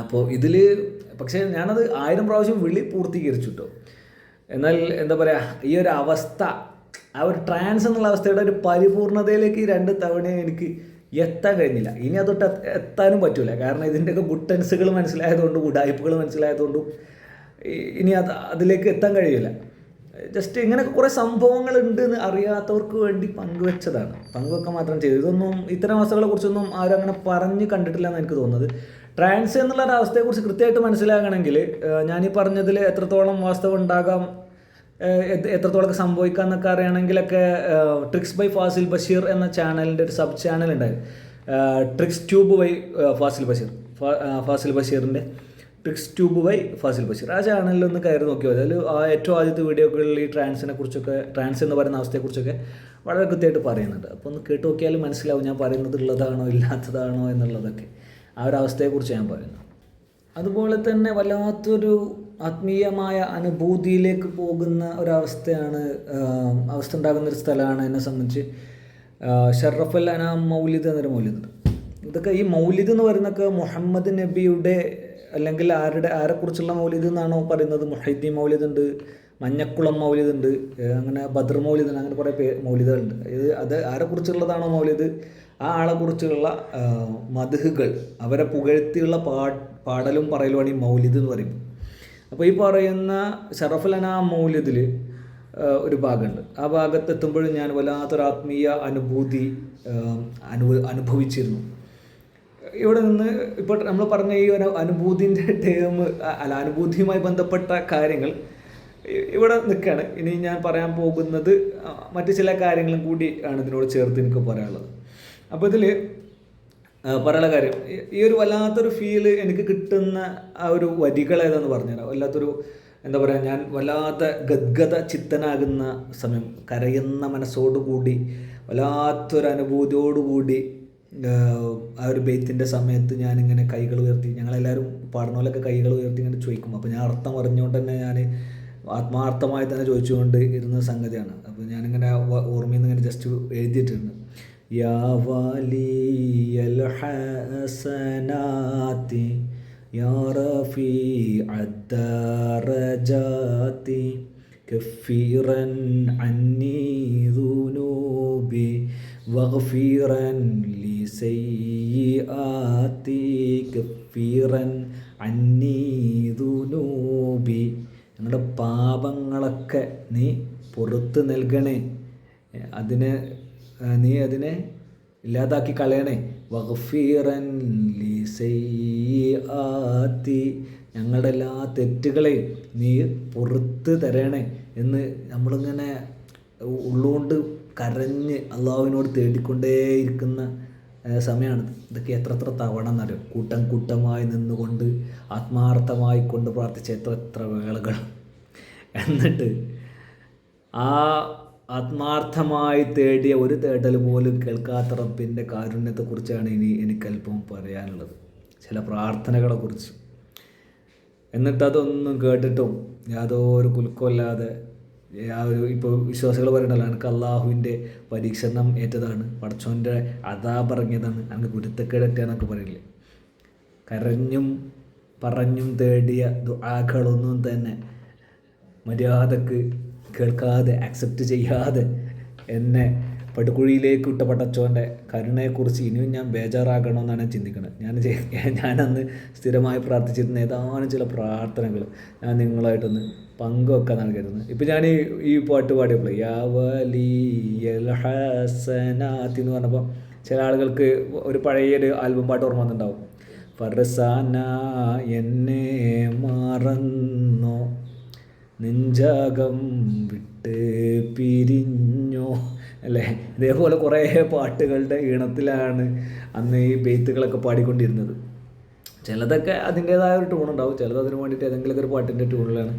അപ്പോൾ ഇതിൽ പക്ഷേ ഞാനത് 1000 പ്രാവശ്യം വിളി പൂർത്തീകരിച്ചു കേട്ടോ. എന്നാൽ എന്താ പറയുക, ഈ ഒരു അവസ്ഥ, ആ ഒരു ട്രാൻസ് എന്നുള്ള അവസ്ഥയുടെ ഒരു പരിപൂർണതയിലേക്ക് ഈ 2 തവണ എനിക്ക് എത്താൻ കഴിഞ്ഞില്ല. ഇനി അതൊട്ട് എത്താനും പറ്റില്ല. കാരണം ഇതിൻ്റെയൊക്കെ ബുട്ടൻസുകൾ മനസ്സിലായതുകൊണ്ടും ഉഡായ്പകൾ മനസ്സിലായതുകൊണ്ടും ഇനി അതിലേക്ക് എത്താൻ കഴിയില്ല. ജസ്റ്റ് ഇങ്ങനെയൊക്കെ കുറേ സംഭവങ്ങളുണ്ട് എന്ന് അറിയാത്തവർക്ക് വേണ്ടി പങ്കുവെക്കാൻ മാത്രം ചെയ്തു. ഇത്തരം അവസ്ഥകളെ കുറിച്ചൊന്നും ആരും അങ്ങനെ പറഞ്ഞ് കണ്ടിട്ടില്ല എന്ന് എനിക്ക് തോന്നുന്നത്. ട്രാൻസ് എന്നുള്ള ഒരു അവസ്ഥയെക്കുറിച്ച് കൃത്യമായിട്ട് മനസ്സിലാകണമെങ്കിൽ ഞാനീ പറഞ്ഞതിൽ എത്രത്തോളം വാസ്തവം ഉണ്ടാകാം, എത്രത്തോളം സംഭവിക്കാം എന്നൊക്കെ അറിയണമെങ്കിലൊക്കെ ട്രിക്സ് ബൈ ഫാസിൽ ബഷീർ എന്ന ചാനലിൻ്റെ ഒരു സബ് ചാനൽ ഉണ്ടായിരുന്നു. ട്രിക്സ് ട്യൂബ് ബൈ ഫാസിൽ ബഷീറിൻ്റെ tricks tube by Fasil Basheer, ആ ചാനലിലൊന്ന് കയറി നോക്കിയോ. അതിൽ ഏറ്റവും ആദ്യത്തെ വീഡിയോകളിൽ ഈ ട്രാൻസ് എന്ന് പറയുന്ന അവസ്ഥയെക്കുറിച്ചൊക്കെ വളരെ കൃത്യമായിട്ട് പറയുന്നുണ്ട്. അപ്പോൾ ഒന്ന് കേട്ട് നോക്കിയാലും മനസ്സിലാവും ഞാൻ പറയുന്നത് ഉള്ളതാണോ ഇല്ലാത്തതാണോ എന്നുള്ളതൊക്കെ. ആ ഒരു അവസ്ഥയെക്കുറിച്ച് ഞാൻ പറയുന്നു. അതുപോലെ തന്നെ വല്ലാത്തൊരു ആത്മീയമായ അനുഭൂതിയിലേക്ക് പോകുന്ന ഒരവസ്ഥയാണ്, അവസ്ഥ ഉണ്ടാകുന്നൊരു സ്ഥലമാണ് എന്നെ സംബന്ധിച്ച് ഷറഫുൽ അനാം മൗലിദ് എന്നൊരു മൗലിദ്. ഇതൊക്കെ ഈ മൗലിദ് എന്ന് പറയുന്നതൊക്കെ മുഹമ്മദ് നബിയുടെ അല്ലെങ്കിൽ ആരെക്കുറിച്ചുള്ള മൗലിദ് എന്നാണോ പറയുന്നത്? മുഹൈദ്ദീൻ മൗലിദ് ഉണ്ട്, മഞ്ഞക്കുളം മൗലിദ് ഉണ്ട്, അങ്ങനെ ബദർ മൗലിദ് ഉണ്ട്, അങ്ങനെ കുറേ മൗലിദുകളുണ്ട്. അത് ആരെക്കുറിച്ചുള്ളതാണോ മൗലിദ്, ആ ആളെക്കുറിച്ചുള്ള മദ്ഹുകൾ, അവരെ പുകഴ്ത്തിയുള്ള പാടലും പറയലുമാണ് ഈ മൗലിദ് എന്ന് പറയുന്നത്. അപ്പോൾ ഈ പറയുന്ന ഷറഫുൽ അനാം മൗലിദിൽ ഒരു ഭാഗമുണ്ട്. ആ ഭാഗത്തെത്തുമ്പോഴും ഞാൻ വല്ലാത്തൊരാത്മീയ അനുഭൂതി അനുഭവിച്ചിരുന്നു. ഇവിടെ നിന്ന് ഇപ്പോൾ നമ്മൾ പറഞ്ഞ ഈ ഒരു അനുഭൂതിൻ്റെ ടേം അനുഭൂതിയുമായി ബന്ധപ്പെട്ട കാര്യങ്ങൾ ഇവിടെ നിൽക്കുകയാണ്. ഇനി ഞാൻ പറയാൻ പോകുന്നത് മറ്റു ചില കാര്യങ്ങളും കൂടി ആണ് ഇതിനോട് ചേർത്ത് എനിക്ക് പറയാനുള്ളത്. അപ്പോൾ ഇതിൽ പറയാനുള്ള കാര്യം, ഈ ഒരു വല്ലാത്തൊരു ഫീല് എനിക്ക് കിട്ടുന്ന ആ ഒരു വരികൾ ഏതാന്ന് പറഞ്ഞുതരാം. വല്ലാത്തൊരു എന്താ പറയുക, ഞാൻ വല്ലാത്ത ഗദ്ഗത ചിത്തനാകുന്ന സമയം, കരയുന്ന മനസ്സോടുകൂടി വല്ലാത്തൊരു അനുഭൂതിയോടുകൂടി ആ ഒരു ബെയ്ത്തിൻ്റെ സമയത്ത് ഞാനിങ്ങനെ കൈകൾ ഉയർത്തി, ഞങ്ങളെല്ലാവരും പാടുന്ന പോലെയൊക്കെ കൈകൾ ഉയർത്തി ഇങ്ങനെ ചോദിക്കും. അപ്പോൾ ഞാൻ അർത്ഥം അറിഞ്ഞുകൊണ്ട് തന്നെ ഞാൻ ആത്മാർത്ഥമായി തന്നെ ചോദിച്ചുകൊണ്ട് ഇരുന്ന സംഗതിയാണ്. അപ്പോൾ ഞാനിങ്ങനെ ഓർമ്മയിൽ നിന്ന് ഇങ്ങനെ ജസ്റ്റ് എഴുതിയിട്ടുണ്ട്. യാ വലിയൽ ഹസനാതി യാ റഫീഅദ് ദറജാതി കഫീറൻ അന്നി ദുനൂബി വഗ്ഫീറൻ ലി സയ്യിആതി കഫീറൻ അന്നി ദുനൂബി. ഞങ്ങളുടെ പാപങ്ങളൊക്കെ നീ പുറത്ത് നൽകണേ, നീ അതിനെ ഇല്ലാതാക്കി കളയണേ. വഗ്ഫീറൻ ലി സയ്യിആതി, ഞങ്ങളുടെ എല്ലാ തെറ്റുകളെയും നീ പുറത്ത് തരണേ എന്ന് നമ്മളിങ്ങനെ ഉള്ളുകൊണ്ട് കരഞ്ഞ് അള്ളാഹുവിനോട് തേടിക്കൊണ്ടേയിരിക്കുന്ന സമയമാണ്. ഇതൊക്കെ എത്ര തവണ എന്നറിയും. കൂട്ടമായി നിന്നുകൊണ്ട് ആത്മാർത്ഥമായി കൊണ്ട് പ്രാർത്ഥിച്ച എത്ര വേളകൾ. എന്നിട്ട് ആ ആത്മാർത്ഥമായി തേടിയ ഒരു തേടൽ പോലും കേൾക്കാത്ത റബ്ബിൻ്റെ കാരുണ്യത്തെക്കുറിച്ചാണ് എനിക്കല്പം പറയാനുള്ളത്, ചില പ്രാർത്ഥനകളെക്കുറിച്ച്. എന്നിട്ട് അതൊന്നും കേട്ടിട്ടും യാതൊരു കുലുക്കമില്ലാതെ ഇപ്പോൾ വിശ്വാസികൾ പറയണല്ലോ, എനിക്ക് അള്ളാഹുവിൻ്റെ പരീക്ഷണം ഏറ്റതാണ്, പടച്ചോൻ്റെ അദാബ് ഇറങ്ങിയതാണ്, എനിക്ക് ഗുരുത്തക്കേടറ്റാന്നൊക്കെ പറയില്ലേ. കരഞ്ഞും പറഞ്ഞും തേടിയ ദുആകളൊന്നും തന്നെ മര്യാദക്ക് കേൾക്കാതെ അക്സെപ്റ്റ് ചെയ്യാതെ എന്നെ പടുകുഴിയിലേക്ക് വിട്ട പടച്ചോൻ്റെ കരുണയെക്കുറിച്ച് ഇനിയും ഞാൻ ബേജാറാകണമെന്നാണ് ഞാൻ ചിന്തിക്കുന്നത്. ഞാനന്ന് സ്ഥിരമായി പ്രാർത്ഥിച്ചിരുന്ന ഏതാനും ചില പ്രാർത്ഥനകൾ ഞാൻ നിങ്ങളായിട്ടൊന്ന് പങ്കുവെക്കാൻ നൽകരുന്നത്. ഇപ്പം ഞാൻ ഈ പാട്ട് പാടിയപ്പോൾ യാ വലിയൽ ഹസനാതി എന്ന് പറഞ്ഞപ്പോൾ ചില ആളുകൾക്ക് ഒരു പഴയൊരു ആൽബം പാട്ട് ഓർമ്മ വന്നിട്ടുണ്ടാവും. ഫർസാന എന്നെ മറന്നോ, നെഞ്ചകം വിട്ട് പിരിഞ്ഞോ, അല്ലേ? ഇതേപോലെ കുറേ പാട്ടുകളുടെ ഈണത്തിലാണ് അന്ന് ഈ ബെയ്ത്തുകളൊക്കെ പാടിക്കൊണ്ടിരുന്നത്. ചിലതൊക്കെ അതിൻ്റേതായ ഒരു ടൂണുണ്ടാവും, ചിലത് അതിന് വേണ്ടിയിട്ട് ഏതെങ്കിലുമൊക്കെ ഒരു പാട്ടിൻ്റെ ട്യൂണിലാണ്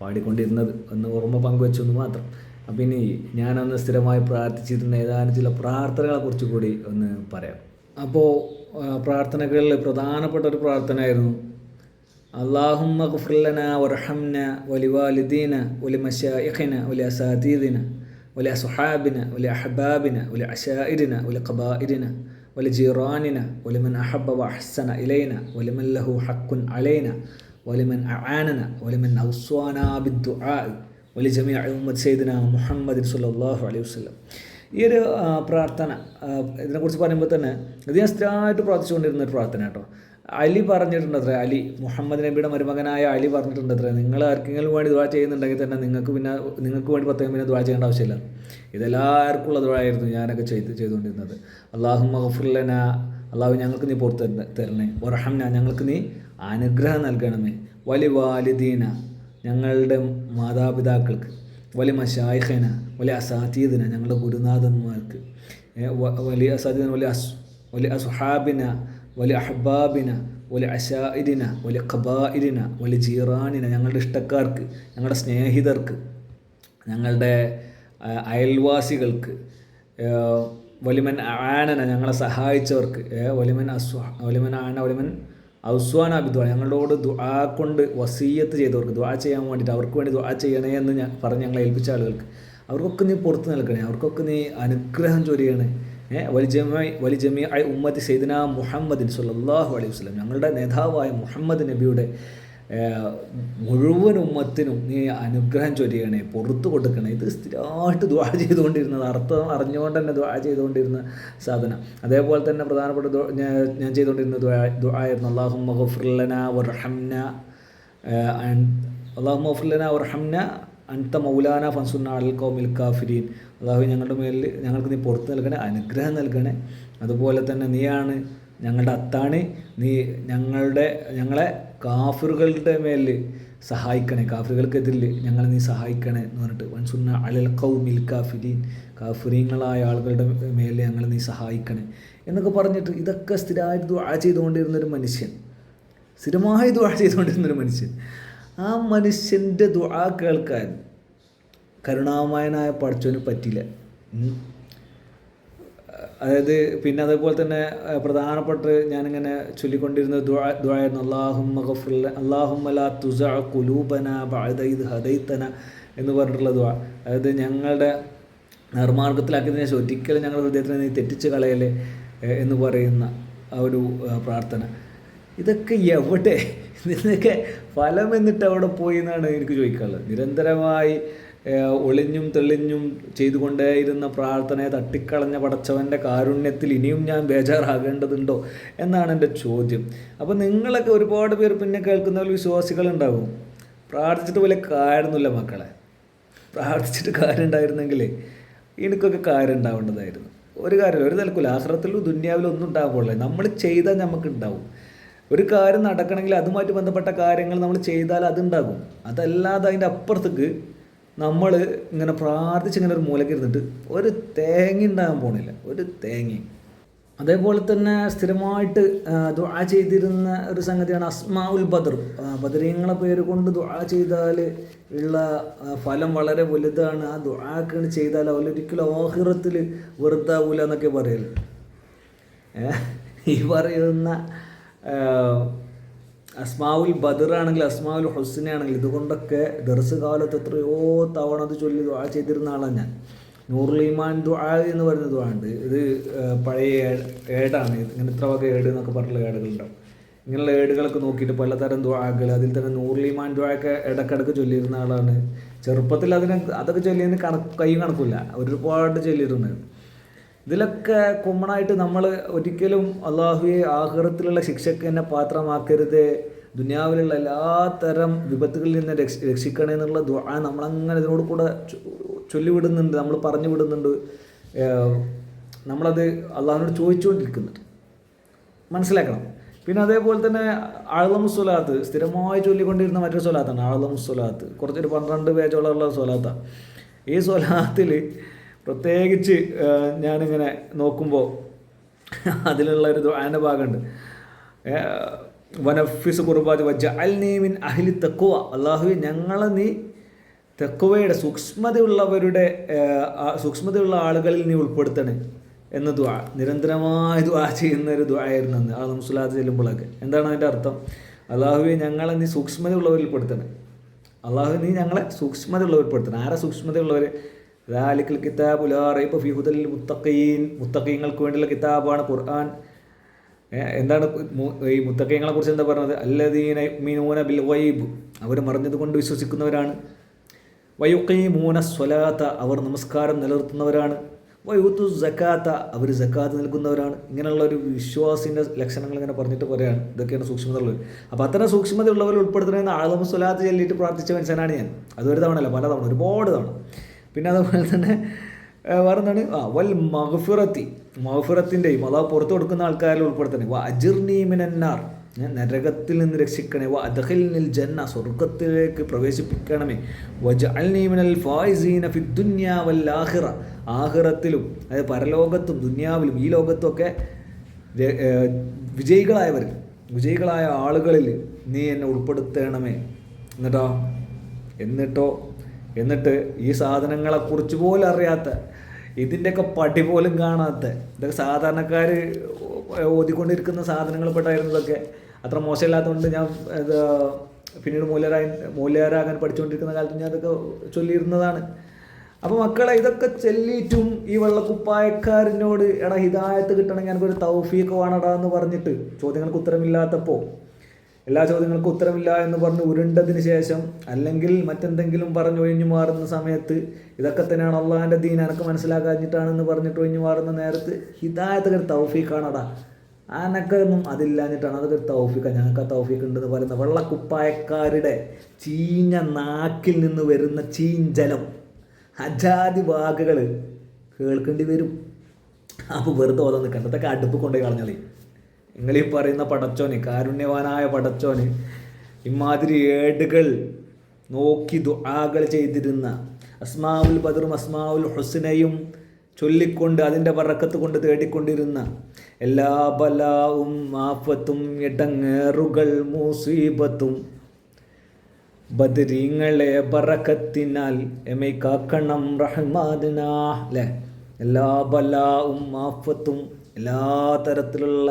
പാടിക്കൊണ്ടിരുന്നത് എന്ന് ഓർമ്മ പങ്കുവെച്ചു എന്ന് മാത്രം. അപ്പം ഇനി ഞാനന്ന് സ്ഥിരമായി പ്രാർത്ഥിച്ചിരുന്ന ഏതാനും ചില പ്രാർത്ഥനകളെക്കുറിച്ച് കൂടി ഒന്ന് പറയാം. അപ്പോൾ പ്രാർത്ഥനകളിൽ പ്രധാനപ്പെട്ട ഒരു പ്രാർത്ഥനയായിരുന്നു അല്ലാഹുമ്മ ഗ്ഫിർ ലനാ വർഹംന വലിവാലിദീന വലിമശായിഖിന വലിഅസാതീദിന വലിഅസ്ഹാബിന വലിഅഹ്ബാബിന വലിഅശാഇരിന വലിഖബാഇരിന വലിജീറാനിന വലിമൻ അഹബ്ബ വഅഹ്സന ഇലൈന വലിമൻ ലഹു ഹഖ്ഖുൻ അലൈന വലിമൻ അആനന വലിമൻ ഔസ്വാനാ ബിദ്ദുആ വലിജമീഇ ഉമ്മത്തി സയ്യിദിനാ മുഹമ്മദ് സ്വല്ലല്ലാഹു അലൈഹി വസല്ലം. ഈ ഒരു പ്രാർത്ഥന ഇതിനെക്കുറിച്ച് പറയുമ്പോൾ തന്നെ ഇത് ഞാൻ സ്ഥിരമായിട്ട് പ്രാർത്ഥിച്ചുകൊണ്ടിരുന്ന ഒരു പ്രാർത്ഥന കേട്ടോ. അലി പറഞ്ഞിട്ടുണ്ടത്രേ, അലി മുഹമ്മദ് നബിയുടെ മരുമകനായ അലി പറഞ്ഞിട്ടുണ്ടത്രേ, നിങ്ങൾ ആർക്കെങ്കിലും വേണ്ടി ദുആ ചെയ്യുന്നുണ്ടെങ്കിൽ തന്നെ നിങ്ങൾക്ക് വേണ്ടി പ്രത്യേകം പിന്നെ ദുആ ചെയ്യേണ്ട ആവശ്യമില്ല. ഇതെല്ലാവർക്കും ഉള്ള ദുആയായിരുന്നു ഞാനൊക്കെ ചെയ്തുകൊണ്ടിരുന്നത്. അല്ലാഹുമ്മ ഗ്ഫിർ ലനാ, അള്ളാഹു ഞങ്ങൾക്ക് നീ പുറത്ത് തരണേ, വർഹംന ഞങ്ങൾക്ക് നീ അനുഗ്രഹം നൽകണമേ, വലിവാലിദീന ഞങ്ങളുടെ മാതാപിതാക്കൾക്ക്, വലി മശായിഖിന വലിയ അസാതീദിന ഞങ്ങളുടെ ഗുരുനാഥന്മാർക്ക്, വലിയ അസാതീദിന വലിയ അസ്ഹാബിന വലിയ അഹ്ബാബിന വലിയ അശാഇരിന വലിയ ഖബാഇരിന വലിയ ജീറാനിന ഞങ്ങളുടെ ഇഷ്ടക്കാർക്ക്, ഞങ്ങളുടെ സ്നേഹിതർക്ക്, ഞങ്ങളുടെ അയൽവാസികൾക്ക്, വലിമൻ ആനന ഞങ്ങളെ സഹായിച്ചവർക്ക്, വലിമൻ ആന വലിമൻ ഔസ്വാന ബിദ്വാ, ഞങ്ങളോട് ദുആ കൊണ്ട് വസീയത്ത് ചെയ്തവർക്ക് ദുആ ചെയ്യാൻ വേണ്ടിയിട്ട് അവർക്ക് വേണ്ടി ദുആ ചെയ്യണേ എന്ന് പറഞ്ഞ് ഞങ്ങളെ ഏൽപ്പിച്ച ആളുകൾക്ക് അവർക്കൊക്കെ നീ പുറത്ത് നിൽക്കണേ, അവർക്കൊക്കെ നീ അനുഗ്രഹം ചൊരിയണേ. വലി ജമീ ഉമ്മത്തി സയ്യിദിന മുഹമ്മദിൻ സ്വല്ലല്ലാഹു അലൈഹി വസല്ലം, ഞങ്ങളുടെ നേതാവായ മുഹമ്മദ് നബിയുടെ മുഴുവൻ ഉമ്മത്തിനും നീ അനുഗ്രഹം ചൊരിയണേ, പുറത്തു കൊടുക്കണേ. ഇത് സ്ഥിരമായിട്ട് ദുആ ചെയ്തുകൊണ്ടിരുന്നത്, അർത്ഥം അറിഞ്ഞുകൊണ്ട് തന്നെ ദുആ ചെയ്തുകൊണ്ടിരുന്ന സാധനം. അതേപോലെ തന്നെ പ്രധാനപ്പെട്ട ഞാൻ ചെയ്തുകൊണ്ടിരുന്ന ദുആയിരുന്നു അല്ലാഹുമ്മ ഗഫിർ ലനാ വർഹംന, അല്ലാഹുമ്മ ഗഫിർ ലനാ വർഹംന അൻത മൗലാന ഫൻസുർനാ അലൽ ഖൗമിൽ കാഫിരീൻ. അല്ലാഹു ഞങ്ങളുടെ മേലിൽ ഞങ്ങൾക്ക് നീ പുറത്ത് നൽകണേ, അനുഗ്രഹം നൽകണേ. അതുപോലെ തന്നെ നീയാണ് ഞങ്ങളുടെ അത്താണി, നീ ഞങ്ങളെ കാഫിറുകളുടെ മേലിൽ സഹായിക്കണേ, കാഫിറുകൾക്കെതിരിൽ ഞങ്ങളെ നീ സഹായിക്കണേ എന്ന് പറഞ്ഞിട്ട് ഫൻസുർനാ അലൽ ഖൗമിൽ കാഫിരീൻ, കാഫിരീങ്ങളായ ആളുകളുടെ മേലിൽ ഞങ്ങളെ നീ സഹായിക്കണേ എന്നൊക്കെ പറഞ്ഞിട്ട് ഇതൊക്കെ സ്ഥിരമായിട്ട് ദുആ ചെയ്തുകൊണ്ടിരുന്നൊരു മനുഷ്യൻ, സ്ഥിരമായി ദുആ ചെയ്തുകൊണ്ടിരുന്നൊരു മനുഷ്യൻ. ആ മനുഷ്യൻ്റെ ദുആ കേൾക്കാൻ കരുണാമയനായ പടച്ചവന് പറ്റില്ല. അതായത് പിന്നെ അതേപോലെ തന്നെ പ്രധാനപ്പെട്ട ഞാനിങ്ങനെ ചൊല്ലിക്കൊണ്ടിരുന്ന ദുആയിരുന്നു അല്ലാഹുമ്മ ലാ തുസഅ ഖുലൂബനാ ബഅദ ഇദ് ഹദൈതന എന്ന് പറഞ്ഞിട്ടുള്ള ദുആ. അതായത് ഞങ്ങളുടെ നിർമാർഗത്തിലാക്കിയതിനു ശേഷം ഒരിക്കലും ഞങ്ങളുടെ ഹൃദയത്തിനെ നീ തെറ്റിച്ച് കളയല്ലേ എന്ന് പറയുന്ന ആ ഒരു പ്രാർത്ഥന. ഇതൊക്കെ എവിടെ, ഇതിനൊക്കെ ഫലം എന്നിട്ട് അവിടെ പോയി എന്നാണ് എനിക്ക് ചോദിക്കാനുള്ളത്. നിരന്തരമായി ഒളിഞ്ഞും തെളിഞ്ഞും ചെയ്തുകൊണ്ടേയിരുന്ന പ്രാർത്ഥനയെ തട്ടിക്കളഞ്ഞ പടച്ചവൻ്റെ കാരുണ്യത്തിൽ ഇനിയും ഞാൻ ബേജാറാകേണ്ടതുണ്ടോ എന്നാണ് എൻ്റെ ചോദ്യം. അപ്പോൾ നിങ്ങളൊക്കെ ഒരുപാട് പേർ പിന്നെ കേൾക്കുന്നവർ വിശ്വാസികളുണ്ടാവും. പ്രാർത്ഥിച്ചിട്ട് വലിയ കാര്യമൊന്നുമില്ല മക്കളെ, പ്രാർത്ഥിച്ചിട്ട് കാര്യം ഉണ്ടായിരുന്നെങ്കിൽ എനിക്കൊക്കെ കാര്യം ഉണ്ടാവേണ്ടതായിരുന്നു. ഒരു കാര്യമില്ല, ഒരു നിലക്കില്ല, ആഖിറത്തിലും ദുനിയാവിലും ഒന്നും ഉണ്ടാകുമ്പോൾ നമ്മൾ ചെയ്താൽ നമുക്ക് ഉണ്ടാവും. ഒരു കാര്യം നടക്കണമെങ്കിൽ അതുമായിട്ട് ബന്ധപ്പെട്ട കാര്യങ്ങൾ നമ്മൾ ചെയ്താൽ അതുണ്ടാകും. അതല്ലാതെ അതിൻ്റെ അപ്പുറത്തേക്ക് നമ്മൾ ഇങ്ങനെ പ്രാർത്ഥിച്ച് ഇങ്ങനെ ഒരു മൂലയ്ക്ക് ഇരുന്നിട്ട് ഒരു തേങ്ങ ഉണ്ടാകാൻ പോണില്ല, ഒരു തേങ്ങ. അതേപോലെ തന്നെ സ്ഥിരമായിട്ട് ദുആ ചെയ്തിരുന്ന ഒരു സംഗതിയാണ് അസ്മാഉൽ ബദർ. ബദരീങ്ങളെ പേര് കൊണ്ട് ദുആ ചെയ്താൽ ഉള്ള ഫലം വളരെ വലുതാണ്. ആ ദുആക്ക് ചെയ്താൽ അവരൊരിക്കലും ആഖിറത്തിൽ വെറുതാവൂല എന്നൊക്കെ പറയല്. ഈ പറയുന്ന അസ്മാവുൽ ബദർ ആണെങ്കിൽ അസ്മാവുൽ ഹുസ്ന ആണെങ്കിൽ ഇതുകൊണ്ടൊക്കെ ദർസ് കാലത്ത് എത്രയോ തവണ അത് ചൊല്ലി ദുആ ചെയ്തിരുന്ന ആളാണ് ഞാൻ. നൂറുൽ ഈമാൻ ദുആ എന്ന് പറയുന്ന ദുആ ഉണ്ട്. ഇത് പഴയ ഏടാണ്. ഇങ്ങനെ ഇത്ര വക ഏട് എന്നൊക്കെ പറഞ്ഞിട്ടുള്ള ഏടുകളുണ്ടാവും. ഇങ്ങനെയുള്ള ഏടുകളൊക്കെ നോക്കിയിട്ട് പലതരം ദുആകൾ, അതിൽ തന്നെ നൂറുൽ ഈമാൻ ദുആയൊക്കെ ഇടക്കിടക്ക് ചൊല്ലിയിരുന്ന ആളാണ്. ചെറുപ്പത്തിൽ അതൊക്കെ ചൊല്ലിയതിന് കൈ കണക്കില്ല, ഒരുപാട് ചൊല്ലിയിരുന്നു. ഇതിലൊക്കെ കോമണായിട്ട് നമ്മൾ ഒരിക്കലും അള്ളാഹുവെ ആഖിറത്തിലുള്ള ശിക്ഷയ്ക്ക് എന്നെ പാത്രമാക്കരുത്, ദുനിയാവിലുള്ള എല്ലാ തരം വിപത്തുകളിൽ നിന്ന് രക്ഷിക്കണേ എന്നുള്ള ദുആ നമ്മളങ്ങനെ ഇതിനോട് കൂടെ ചൊല്ലിവിടുന്നുണ്ട്, നമ്മൾ പറഞ്ഞു വിടുന്നുണ്ട്. നമ്മളത് അള്ളാഹുവിനോട് ചോദിച്ചുകൊണ്ടിരിക്കുന്നുണ്ട്, മനസ്സിലാക്കണം. പിന്നെ അതേപോലെ തന്നെ അഅ്ളമുസ്സലാത്ത് സ്ഥിരമായി ചൊല്ലിക്കൊണ്ടിരുന്ന മറ്റൊരു സ്വലാത്താണ് അഅ്ളമുസ്സലാത്ത്. കുറച്ചൊരു 12 പേജോളമുള്ള സ്വലാത്താണ്. ഈ സ്വലാത്തിൽ പ്രത്യേകിച്ച് ഞാനിങ്ങനെ നോക്കുമ്പോൾ അതിലുള്ള ഒരു ദുആന്റെ ഭാഗമുണ്ട്. വനഫിസ് കുർബാതി വജഅൽനീ മിൻ അഹ്ലി തഖ്വ, അല്ലാഹുവേ ഞങ്ങളെ നീ തഖ്വയുടെ സൂക്ഷ്മതയുള്ള ആളുകളിൽ നീ ഉൾപ്പെടുത്തണേ എന്ന ദുആ നിരന്തരമായി ദുആ ചെയ്യുന്ന ഒരു ദുആയായിരുന്നു അന്ന് ആ മുസ്ലാത്ത് ചെല്ലുമ്പോഴൊക്കെ. എന്താണ് അതിൻ്റെ അർത്ഥം? അല്ലാഹുവേ ഞങ്ങളെ നീ സൂക്ഷ്മതയുള്ളവരിൽ പെടുത്തണേ, അല്ലാഹു നീ ഞങ്ങളെ സൂക്ഷ്മതയുള്ളവരിൽ പെടുത്തണേ. ആരാ സൂക്ഷ്മതയുള്ളവർ? ദാലിക്കൽ കിതാബു ലാ റൈബ ഫീഹി ഹുദൽ ലിൽ മുത്തഖീൻ, മുത്തഖീങ്ങൾക്ക് വേണ്ടിയുള്ള കിതാബാണ് ഖുർആൻ. എന്താണ് ഈ മുത്തഖീങ്ങളെ കുറിച്ച് എന്താ പറഞ്ഞത്? അല്ലദീന യുഅ്മിനൂന ബിൽ ഗൈബ്, അവർ മറിഞ്ഞത് കൊണ്ട് വിശ്വസിക്കുന്നവരാണ്. വയുഖീമൂന സ്വലാത്ത, അവർ നമസ്കാരം നിലനിർത്തുന്നവരാണ്. വയുതു സക്കാത്ത, അവർ സക്കാത്ത് നൽകുന്നവരാണ്. ഇങ്ങനെയുള്ള ഒരു വിശ്വാസിൻ്റെ ലക്ഷണങ്ങൾ ഇങ്ങനെ പറഞ്ഞിട്ട് പറയുകയാണ്. ഇതൊക്കെയാണ് സൂക്ഷ്മതയുള്ളവർ. അപ്പോൾ അത്തരം സൂക്ഷ്മതയുള്ളവർ ഉൾപ്പെടുത്തണമെന്ന് അഅ്ളമു സ്വലാത്ത് ചൊല്ലിയിട്ട് പ്രാർത്ഥിച്ച മനുഷ്യനാണ് ഞാൻ. അതൊരു തവണയല്ല, പല തവണ, ഒരുപാട് തവണ. പിന്നെ അതുപോലെ തന്നെ വേറെന്താണ്? വൽ മഗ്ഫിറത്തിൻ്റെയും അതാ പുറത്തു കൊടുക്കുന്ന ആൾക്കാരിൽ ഉൾപ്പെടുത്തണേ. അജിർനീ മിനന്നാർ, നരകത്തിൽ നിന്ന് രക്ഷിക്കണേ. അദ്ഖിൽനിൽ ജന്ന, സ്വർഗത്തിലേക്ക് പ്രവേശിപ്പിക്കണമേ. വജഅൽനീ മിനൽ ഫായിസീന ഫിദ്ദുനിയ വൽ ആഖിറ, ആഖിറത്തിലും അതായത് പരലോകത്തും ദുനിയാവിലും ഈ ലോകത്തുമൊക്കെ വിജയികളായ ആളുകളിൽ നീ എന്നെ ഉൾപ്പെടുത്തണമേ. എന്നിട്ട് ഈ സാധനങ്ങളെക്കുറിച്ച് പോലും അറിയാത്ത, ഇതിൻ്റെയൊക്കെ പടി പോലും കാണാത്ത, ഇതൊക്കെ സാധാരണക്കാർ ഓതിക്കൊണ്ടിരിക്കുന്ന സാധനങ്ങൾ പെട്ടായിരുന്നതൊക്കെ അത്ര മോശമില്ലാത്തതുകൊണ്ട് ഞാൻ പിന്നീട് മൂല്യരാകാൻ പഠിച്ചുകൊണ്ടിരിക്കുന്ന കാലത്ത് ഞാൻ അതൊക്കെ ചൊല്ലിയിരുന്നതാണ്. അപ്പോൾ മക്കളെ, ഇതൊക്കെ ചൊല്ലിയിട്ടും ഈ വെള്ളക്കുപ്പായക്കാരനോട് എടാ ഹിദായത്ത് കിട്ടണമെങ്കിൽ എനിക്കൊരു തൗഫീഖ് വേണടാ എന്ന് പറഞ്ഞിട്ട് ചോദ്യങ്ങൾക്ക് ഉത്തരമില്ലാത്തപ്പോൾ, എല്ലാ ചോദ്യങ്ങൾക്കും ഉത്തരമില്ല എന്ന് പറഞ്ഞ് ഉരുണ്ടതിന് ശേഷം അല്ലെങ്കിൽ മറ്റെന്തെങ്കിലും പറഞ്ഞ് ഒഴിഞ്ഞു മാറുന്ന സമയത്ത് ഇതൊക്കെ തന്നെയാണ് അള്ളാഹിൻ്റെ ദീൻ എനിക്ക് മനസ്സിലാക്കാഞ്ഞിട്ടാണെന്ന് പറഞ്ഞിട്ട് ഒഴിഞ്ഞു മാറുന്ന നേരത്ത് ഹിദായത്ത് ഒരു തൗഫീഖാണടാ, അനക്കൊന്നും അതില്ലാഞ്ഞിട്ടാണ്, അതൊക്കെ ഒരു തൗഫീഖാണ്, ഞങ്ങൾക്ക് ആ തൗഫീഖ് ഉണ്ടെന്ന് പറയുന്ന വെള്ളക്കുപ്പായക്കാരുടെ ചീഞ്ഞ നാക്കിൽ നിന്ന് വരുന്ന ചീഞ്ചലം, അജാതി വാക്കുകൾ കേൾക്കേണ്ടി വരും. അപ്പോൾ വെറുതെ ഓതം നിൽക്കണ്ട, അതൊക്കെ അടുപ്പ് കൊണ്ടുപോയി കളഞ്ഞളി. നിങ്ങളീ പറയുന്ന പടച്ചോന്, കാരുണ്യവാനായ പടച്ചോന് ഇമാതിരി ഏടുകൾ നോക്കി ദുആകൾ ചെയ്തിരുന്ന, അസ്മാഉൽ ബദറും അസ്മാഉൽ ഹുസ്നയും ചൊല്ലിക്കൊണ്ട് അതിൻ്റെ ബറക്കത്ത് കൊണ്ട് തേടിക്കൊണ്ടിരുന്ന എല്ലാ ബലാവും ആഫത്തും ഇടങ്ങേറുകൾ മുസീബത്തും ബദരീങ്ങളെ ബറക്കത്തിനാൽ എമൈ കാക്കണം റഹ്മാനാ അല്ലേ. എല്ലാ ബലാവും ആഫത്തും എല്ലാ തരത്തിലുള്ള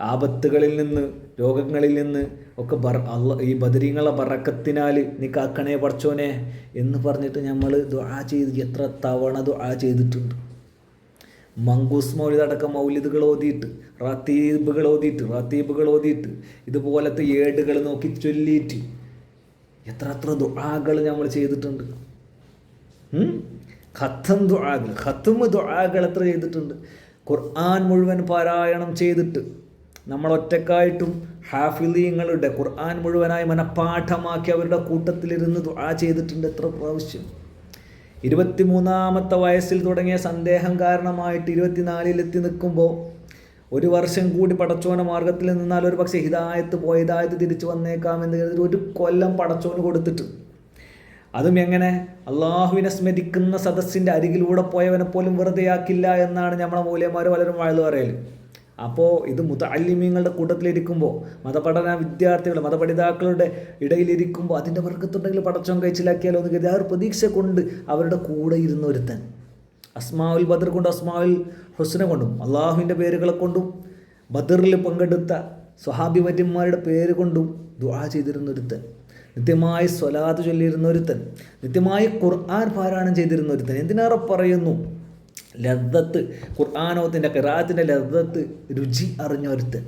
ആപത്തുകളിൽ നിന്ന് രോഗങ്ങളിൽ നിന്ന് ഒക്കെ ഈ ബദരീങ്ങളെ ബറക്കത്തിനാൽ നീ കാക്കണേ പടച്ചോനെ എന്ന് പറഞ്ഞിട്ട് നമ്മൾ ദുആ ചെയ്ത് എത്ര തവണ ദുആ ചെയ്തിട്ടുണ്ട്. മങ്കൂസ് മൗലിദ് അടക്കം മൗലിദുകൾ ഓതിയിട്ട് റാത്തീബുകൾ ഓതിയിട്ട് ഇതുപോലത്തെ ഏടുകൾ നോക്കി ചൊല്ലിയിട്ട് എത്ര ദുആകൾ നമ്മൾ ചെയ്തിട്ടുണ്ട്. ഖത്തം ദുആകൾ എത്ര ചെയ്തിട്ടുണ്ട്. ഖുർആൻ മുഴുവൻ പാരായണം ചെയ്തിട്ട് നമ്മൾ ഒറ്റക്കായിട്ടും ഹാഫിളീങ്ങളുടെ ഖുർആൻ മുഴുവനായി മനഃപ്പാഠമാക്കി അവരുടെ കൂട്ടത്തിലിരുന്ന് ദുആ ചെയ്തിട്ടുണ്ട് എത്ര പ്രാവശ്യം. 23-ാമത്തെ വയസ്സിൽ തുടങ്ങിയ സന്ദേഹം കാരണമായിട്ട് 24-ലെത്തി നിൽക്കുമ്പോൾ ഒരു വർഷം കൂടി പടച്ചോന മാർഗത്തിൽ നിന്നാൽ ഒരു പക്ഷേ ഹിദായത്ത് തിരിച്ചു വന്നേക്കാമെന്ന് കരുതി ഒരു കൊല്ലം പടച്ചോന് കൊടുത്തിട്ട്, അതും എങ്ങനെ അള്ളാഹുവിനെ സ്മരിക്കുന്ന സദസ്സിൻ്റെ അരികിലൂടെ പോയവനെ പോലും വെറുതെയാക്കില്ല എന്നാണ് നമ്മളെ മൂല്യന്മാർ പലരും വാഴ്ന്നു പറയൽ. അപ്പോൾ ഇത് മുതഅല്ലിമീങ്ങളുടെ കൂട്ടത്തിലിരിക്കുമ്പോൾ, മതപഠന വിദ്യാർത്ഥികൾ മതപഠിതാക്കളുടെ ഇടയിലിരിക്കുമ്പോൾ അതിൻ്റെ വർഗത്തുണ്ടെങ്കിൽ പടച്ചോൻ കഴിച്ചിലാക്കിയാലോ എന്ന് കരുതി ആ ഒരു പ്രതീക്ഷ കൊണ്ട് അവരുടെ കൂടെ ഇരുന്ന ഒരുത്തൻ അസ്മാഉൽ ബദർ കൊണ്ടും അസ്മാഉൽ ഹുസ്ന കൊണ്ടും അള്ളാഹുവിൻ്റെ പേരുകളെ കൊണ്ടും ബദറിൽ പങ്കെടുത്ത സ്വഹാബി വര്യന്മാരുടെ പേര് കൊണ്ടും ദുആ ചെയ്തിരുന്നൊരുത്തൻ, നിത്യമായി സ്വലാത്ത് ചൊല്ലിയിരുന്നൊരുത്തൻ, നിത്യമായി ഖുർആൻ പാരായണം ചെയ്തിരുന്നൊരുത്തൻ, എന്തിനേറെ പറയുന്നു ലദ്ദത്ത്, ഖുർആനോത്തിൻ്റെ ഖിറാഅത്തിൻ്റെ ലദ്ദത്ത് രുചി അറിഞ്ഞൊരുത്തൻ.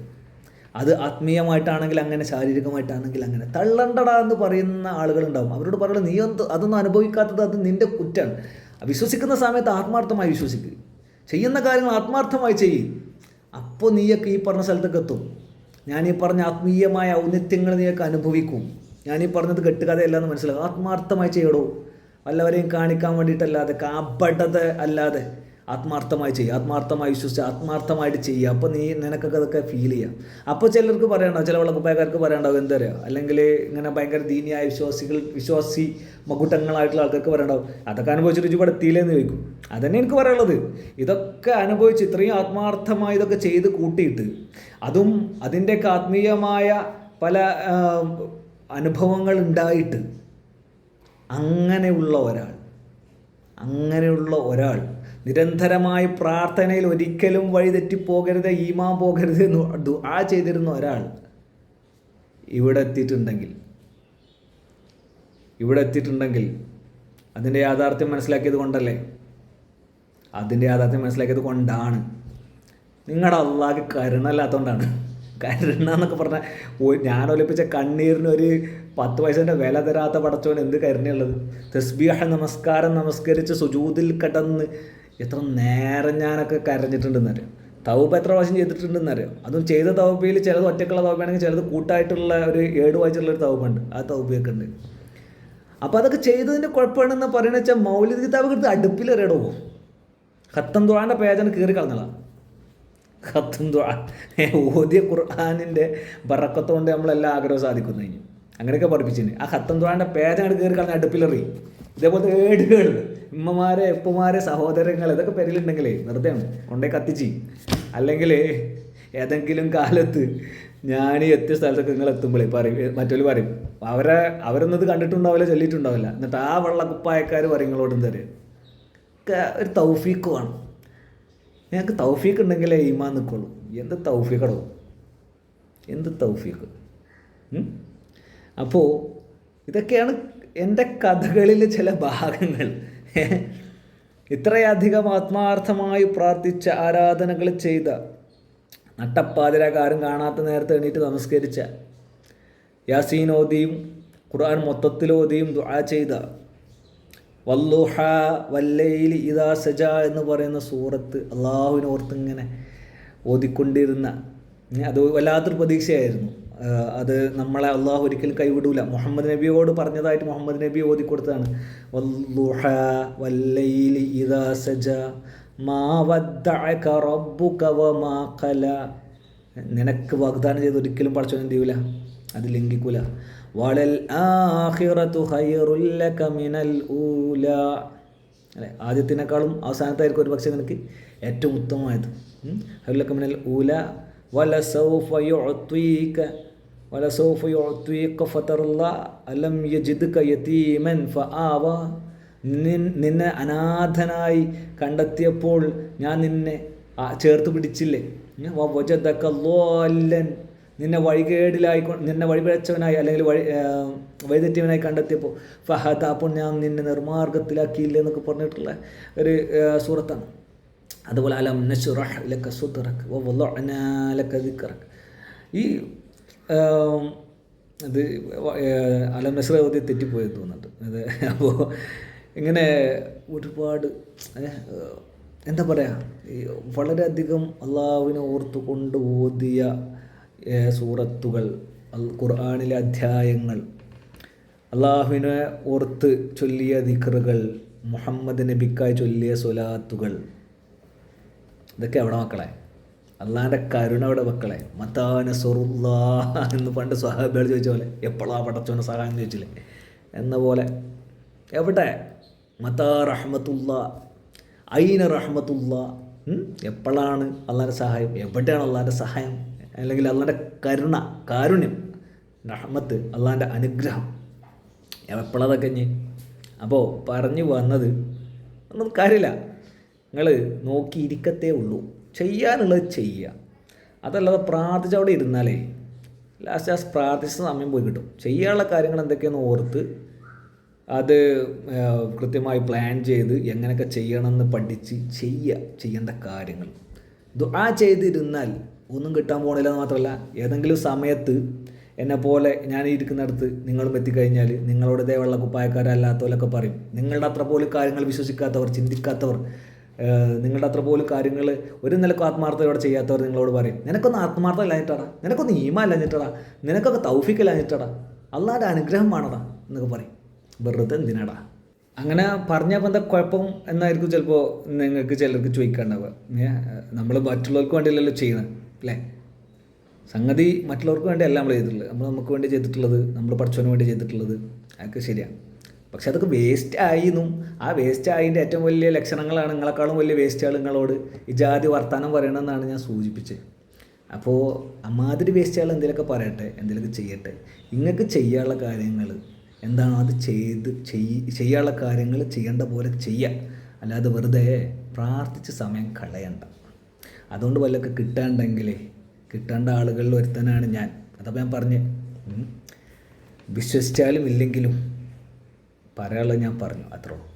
അത് ആത്മീയമായിട്ടാണെങ്കിൽ അങ്ങനെ, ശാരീരികമായിട്ടാണെങ്കിൽ അങ്ങനെ. തള്ളണ്ടടാ എന്ന് പറയുന്ന ആളുകളുണ്ടാവും. അവരോട് പറയുന്നത് നീ അതൊന്നും അനുഭവിക്കാത്തത് അത് നിൻ്റെ കുറ്റാണ്. വിശ്വസിക്കുന്ന സമയത്ത് ആത്മാർത്ഥമായി വിശ്വസിക്കുക, ചെയ്യുന്ന കാര്യങ്ങൾ ആത്മാർത്ഥമായി ചെയ്യും. അപ്പോൾ നീയൊക്കെ ഈ പറഞ്ഞ സ്ഥലത്തൊക്കെ എത്തും. ഞാനീ പറഞ്ഞ ആത്മീയമായ ഔന്നത്യങ്ങൾ നീയൊക്കെ അനുഭവിക്കും. ഞാനീ പറഞ്ഞത് കെട്ടുകഥയല്ല എന്ന് മനസ്സിലാക്കും. ആത്മാർത്ഥമായി ചെയ്യടോ, വല്ലവരെയും കാണിക്കാൻ വേണ്ടിയിട്ടല്ലാതെ, കാപ്പട്ടത അല്ലാതെ ആത്മാർത്ഥമായി ചെയ്യുക, ആത്മാർത്ഥമായി വിശ്വസിച്ച് ആത്മാർത്ഥമായിട്ട് ചെയ്യുക. അപ്പോൾ നിനക്കൊക്കെ അതൊക്കെ ഫീൽ ചെയ്യാം. അപ്പോൾ ചിലർക്ക് പറയണ്ടാവും, ചില വെള്ളക്കുപ്പായക്കാർക്ക് പറയണ്ടാവും എന്താ പറയുക, അല്ലെങ്കിൽ ഇങ്ങനെ ഭയങ്കര ദീനിയായ വിശ്വാസി മകുട്ടങ്ങളായിട്ടുള്ള ആൾക്കാർക്ക് പറയണ്ടാവും അതൊക്കെ അനുഭവിച്ചിട്ട് രുചി പെടുത്തിയില്ലെന്ന് ചോദിക്കും. അതന്നെ എനിക്ക് പറയാനുള്ളത്. ഇതൊക്കെ അനുഭവിച്ച് ഇത്രയും ആത്മാർത്ഥമായി ഇതൊക്കെ ചെയ്ത് കൂട്ടിയിട്ട് അതും അതിൻ്റെയൊക്കെ ആത്മീയമായ പല അനുഭവങ്ങൾ ഉണ്ടായിട്ട് അങ്ങനെയുള്ള ഒരാൾ നിരന്തരമായി പ്രാർത്ഥനയിൽ ഒരിക്കലും വഴിതെറ്റിപ്പോകരുത്, ഈമാൻ പോകരുത് എന്ന് ദുആ ചെയ്തിരുന്ന ഒരാൾ ഇവിടെ എത്തിയിട്ടുണ്ടെങ്കിൽ അതിൻ്റെ യാഥാർത്ഥ്യം മനസ്സിലാക്കിയത് കൊണ്ടല്ലേ? അതിൻ്റെ യാഥാർത്ഥ്യം മനസ്സിലാക്കിയത് കൊണ്ടാണ്. നിങ്ങളുടെ അള്ളാഹ് കരുണല്ലാത്തതുകൊണ്ടാണ്. കരുണ എന്നൊക്കെ പറഞ്ഞാൽ ഞാൻ ഒലിപ്പിച്ച കണ്ണീരിന് ഒരു 10 പൈസേൻ്റെ വില തരാത്ത പടച്ചോൻ എന്ത് കരുണയുള്ളത്. തസ്ബീഹ നമസ്കരിച്ച് സുജൂദിൽ കിടന്ന് എത്ര നേരം ഞാനൊക്കെ കരഞ്ഞിട്ടുണ്ടെന്നറിയാം. തൗബ എത്ര പ്രാവശ്യം ചെയ്തിട്ടുണ്ടെന്നറിയാം. അതും ചെയ്ത തൗബയിൽ ചിലത് ഒറ്റക്കുള്ള തൗബയാണെങ്കിൽ ചിലത് കൂട്ടായിട്ടുള്ള ഒരു 7 വായിച്ചുള്ളൊരു തൗബുണ്ട്, ആ തൗബയൊക്കെ ഉണ്ട്. അപ്പോൾ അതൊക്കെ ചെയ്തതിൻ്റെ കുഴപ്പമാണെന്ന് പറയുന്നത് വെച്ചാൽ മൗലിദ് കിതാബ് എടുത്ത് അടുപ്പിലെറിയടോ. ഖത്തം ദുആൻ്റെ പേജാണ് കയറി കളഞ്ഞതാണ്. ഖത്തം ദുആ ഓതിയ ഖുർആനിൻ്റെ ബറക്കത്തുകൊണ്ട് നമ്മളെല്ലാം ആഗ്രഹം സാധിക്കുന്നു. കഴിഞ്ഞു അങ്ങനെയൊക്കെ പഠിപ്പിച്ചിന്. ആ ഖത്തം ദുആൻ്റെ പേജാണ് കയറി കളഞ്ഞ അടുപ്പിലെറി. ഇതേപോലത്തെ ഏടുകൾ ഉമ്മമാരെ ഉപ്പമാരെ സഹോദരങ്ങൾ ഇതൊക്കെ പെരയിലുണ്ടെങ്കിലേ വെറുതെ കൊണ്ടേ കത്തിച്ച്, അല്ലെങ്കിൽ ഏതെങ്കിലും കാലത്ത് ഞാൻ എത്തിയ സ്ഥലത്തൊക്കെ നിങ്ങൾ എത്തുമ്പോഴേ പറയും, മറ്റൊരു പറയും അവരൊന്നത് കണ്ടിട്ടുണ്ടാവില്ല, ചൊല്ലിയിട്ടുണ്ടാവില്ല. എന്നിട്ട് ആ വെള്ളക്കുപ്പായക്കാർ പറയും നിങ്ങളോട് എന്താ പറയുക, ഒരു തൗഫീക്ക് വേണം. ഞങ്ങൾക്ക് തൗഫീക്ക് ഉണ്ടെങ്കിലേ ഈമാൻ നിൽക്കുള്ളൂ. എന്ത് തൗഫീക്കടോ? എന്ത് തൗഫീഖ്. അപ്പോൾ ഇതൊക്കെയാണ് എൻ്റെ കഥകളിലെ ചില ഭാഗങ്ങൾ. ഇത്രയധികം ആത്മാർത്ഥമായി പ്രാർത്ഥിച്ച, ആരാധനകൾ ചെയ്ത, നട്ടപ്പാതിരാകാരും കാണാത്ത നേരത്തെ എണീറ്റ് നമസ്കരിച്ച, യാസീൻ ഓതിയും ഖുർആൻ മൊത്തത്തിലോതിയും ദുആ ചെയ്ത, വല്ലുഹ വല്ലൈലി ഇദാ സജ എന്ന് പറയുന്ന സൂറത്ത് അള്ളാഹുവിനോർത്ത് ഇങ്ങനെ ഓതിക്കൊണ്ടിരുന്ന, അത് വല്ലാത്തൊരു പ്രതീക്ഷയായിരുന്നു. അത് നമ്മളെ അള്ളാഹു ഒരിക്കലും കൈവിടൂല. മുഹമ്മദ് നബിയോട് പറഞ്ഞതായിട്ട് മുഹമ്മദ് നബി ഓതിക്കൊടുത്തതാണ്. വല്ലുഹ വല്ലൈലി ഇദാ സജ മാ വദ്ദഅക റബ്ബുക വമാ ഖല. നിനക്ക് വാഗ്ദാനം ചെയ്ത് ഒരിക്കലും പടച്ചോൻ എന്ത് ചെയ്യൂല, അത് ലംഘിക്കൂല. വലൽ ആഖിറതു ഖൈറുൽ ലക മിനൽ ഊല. അല്ലേ, ആദ്യത്തിനേക്കാളും അവസാനത്തായിരിക്കും ഒരു പക്ഷേ നിനക്ക് ഏറ്റവും ഉത്തമമായത്. ഖൈറുൽ ലക മിനൽ ഊല വലസൗഫ യുഅ്തീക ഫതർല അലം യജിദ്ക യതീമൻ ഫആവ. നിന്നെ അനാഥനായി കണ്ടെത്തിയപ്പോൾ ഞാൻ നിന്നെ ചേർത്ത് പിടിച്ചില്ലേ. വജദക ളാല്ലൻ, നിന്നെ നിന്നെ വഴിപിഴച്ചവനായി അല്ലെങ്കിൽ വഴിതെറ്റിയവനായി കണ്ടെത്തിയപ്പോൾ ഫഹദ, അപ്പോൾ ഞാൻ നിന്നെ നിർമാർഗത്തിലാക്കിയില്ല എന്നൊക്കെ പറഞ്ഞിട്ടുള്ള ഒരു സൂറത്താണ്. അതുപോലെ അലം നശ്റഹ് ലക സുദ്റക വവളഅനാ ലക ദിക്റക. ഈ അത് അലം നശ്റ ഓതി തെറ്റിപ്പോയെന്ന് തോന്നുന്നുണ്ട് അത്. അപ്പോൾ ഇങ്ങനെ ഒരുപാട് എന്താ പറയുക, വളരെയധികം അള്ളാഹുവിനെ ഓർത്തുകൊണ്ട് ഓതിയ സൂറത്തുകൾ, ഖുർആനിലെ അധ്യായങ്ങൾ, അള്ളാഹുവിനെ ഓർത്ത് ചൊല്ലിയ ദിക്റുകൾ, മുഹമ്മദ് നബിക്കായി ചൊല്ലിയ സ്വലാത്തുകൾ, ഇതൊക്കെ എവിടെ മക്കളെ? അള്ളാഹിൻ്റെ കരുണ എവിടെ മക്കളെ? മത്താ നസ്റുല്ലാഹ് എന്ന് പണ്ട് സ്വഹാബികൾ ചോദിച്ച പോലെ, എപ്പോഴാണ് പടച്ചോനെ സഹായം ചോദിച്ചില്ലേ എന്ന പോലെ, എവിടെ? മത്താ റഹ്മത്തുല്ലാ, ഐന റഹ്മത്തുല്ലാ, എപ്പോഴാണ് അള്ളാഹിൻ്റെ സഹായം? എവിടെയാണ് അള്ളാഹിൻ്റെ സഹായം? അല്ലെങ്കിൽ അള്ളാഹിൻ്റെ കാരുണ്യം, റഹ്മത്ത്, അള്ളാഹിൻ്റെ അനുഗ്രഹം എപ്പോഴതൊക്കെ ഇനി? അപ്പോൾ പറഞ്ഞു വന്നത് ഒന്നും കാര്യമില്ല, നിങ്ങൾ നോക്കിയിരിക്കത്തേ ഉള്ളൂ, ചെയ്യാനുള്ളത് ചെയ്യുക. അതല്ലാതെ പ്രാർത്ഥിച്ച് അവിടെ ഇരുന്നാലേ ലാസ്റ്റ് ആ പ്രാർത്ഥിച്ച സമയം പോയി കിട്ടും. ചെയ്യാനുള്ള കാര്യങ്ങൾ എന്തൊക്കെയാണെന്ന് ഓർത്ത് അത് കൃത്യമായി പ്ലാൻ ചെയ്ത് എങ്ങനെയൊക്കെ ചെയ്യണമെന്ന് പഠിച്ച് ചെയ്യേണ്ട കാര്യങ്ങൾ. ദുആ ചെയ്തിരുന്നാൽ ഒന്നും കിട്ടാൻ പോകണില്ലെന്ന് മാത്രമല്ല, ഏതെങ്കിലും സമയത്ത് എന്നെപ്പോലെ ഞാൻ ഇരിക്കുന്നിടത്ത് നിങ്ങളും എത്തിക്കഴിഞ്ഞാൽ നിങ്ങളോട് ഇതേ വെള്ളക്കുപ്പായക്കാരല്ലാത്തവരൊക്കെ പറയും. നിങ്ങളുടെ അത്ര പോലും കാര്യങ്ങൾ വിശ്വസിക്കാത്തവർ, ചിന്തിക്കാത്തവർ, നിങ്ങളുടെ അത്ര പോലും കാര്യങ്ങൾ ഒരു നിലക്കും ആത്മാർത്ഥതയോടെ ചെയ്യാത്തവർ നിങ്ങളോട് പറയും, നിനക്കൊന്നും ആത്മാർത്ഥം ഇല്ലാഞ്ഞിട്ടാടാ, നിനക്കൊന്നും ഈമ ഇല്ലാഞ്ഞിട്ടാടാ, നിനക്കൊക്കെ തൗഫീഖ് ഇല്ലാഞ്ഞിട്ടാടാ, അള്ളാഹിൻ്റെ അനുഗ്രഹം വേണടാ എന്നൊക്കെ പറയും. വെറുതെ എന്തിനാടാ അങ്ങനെ പറഞ്ഞപ്പോൾ എന്താ കുഴപ്പം എന്നായിരിക്കും ചിലപ്പോൾ നിങ്ങൾക്ക് ചിലർക്ക് ചോദിക്കാണ്ടാവുക. നമ്മൾ മറ്റുള്ളവർക്ക് വേണ്ടിയല്ലല്ലോ ചെയ്യുന്നത് അല്ലേ? സംഗതി മറ്റുള്ളവർക്ക് വേണ്ടിയല്ല നമ്മൾ ചെയ്തിട്ടുള്ളത്, നമുക്ക് വേണ്ടി ചെയ്തിട്ടുള്ളത്, നമ്മൾ പഠിച്ചവന് വേണ്ടി ചെയ്തിട്ടുള്ളത്, അതൊക്കെ ശരിയാണ്. പക്ഷെ അതൊക്കെ വേസ്റ്റ് ആയിന്നും, ആ വേസ്റ്റ് ആയതിൻ്റെ ഏറ്റവും വലിയ ലക്ഷണങ്ങളാണ് നിങ്ങളെക്കാളും വലിയ വേസ്റ്റുകൾ നിങ്ങളോട് ഈ ജാതി വർത്താനം പറയണമെന്നാണ് ഞാൻ സൂചിപ്പിച്ചത്. അപ്പോൾ അമ്മാതിരി വേസ്റ്റുകൾ എന്തെങ്കിലുമൊക്കെ പറയട്ടെ, എന്തെങ്കിലുമൊക്കെ ചെയ്യട്ടെ. നിങ്ങൾക്ക് ചെയ്യാനുള്ള കാര്യങ്ങൾ എന്താണോ അത് ചെയ്യാനുള്ള കാര്യങ്ങൾ ചെയ്യേണ്ട പോലെ ചെയ്യുക. അല്ലാതെ വെറുതെ പ്രാർത്ഥിച്ച് സമയം കളയണ്ട. അതുകൊണ്ട് വല്ലതൊക്കെ കിട്ടേണ്ട ആളുകളിൽ ഒരുത്തനാണ് ഞാൻ. അതപ്പോൾ ഞാൻ പറഞ്ഞ് വിശ്വസിച്ചാലും ഇല്ലെങ്കിലും പറയാനുള്ളത് ഞാൻ പറഞ്ഞു, അത്രേ ഉള്ളൂ.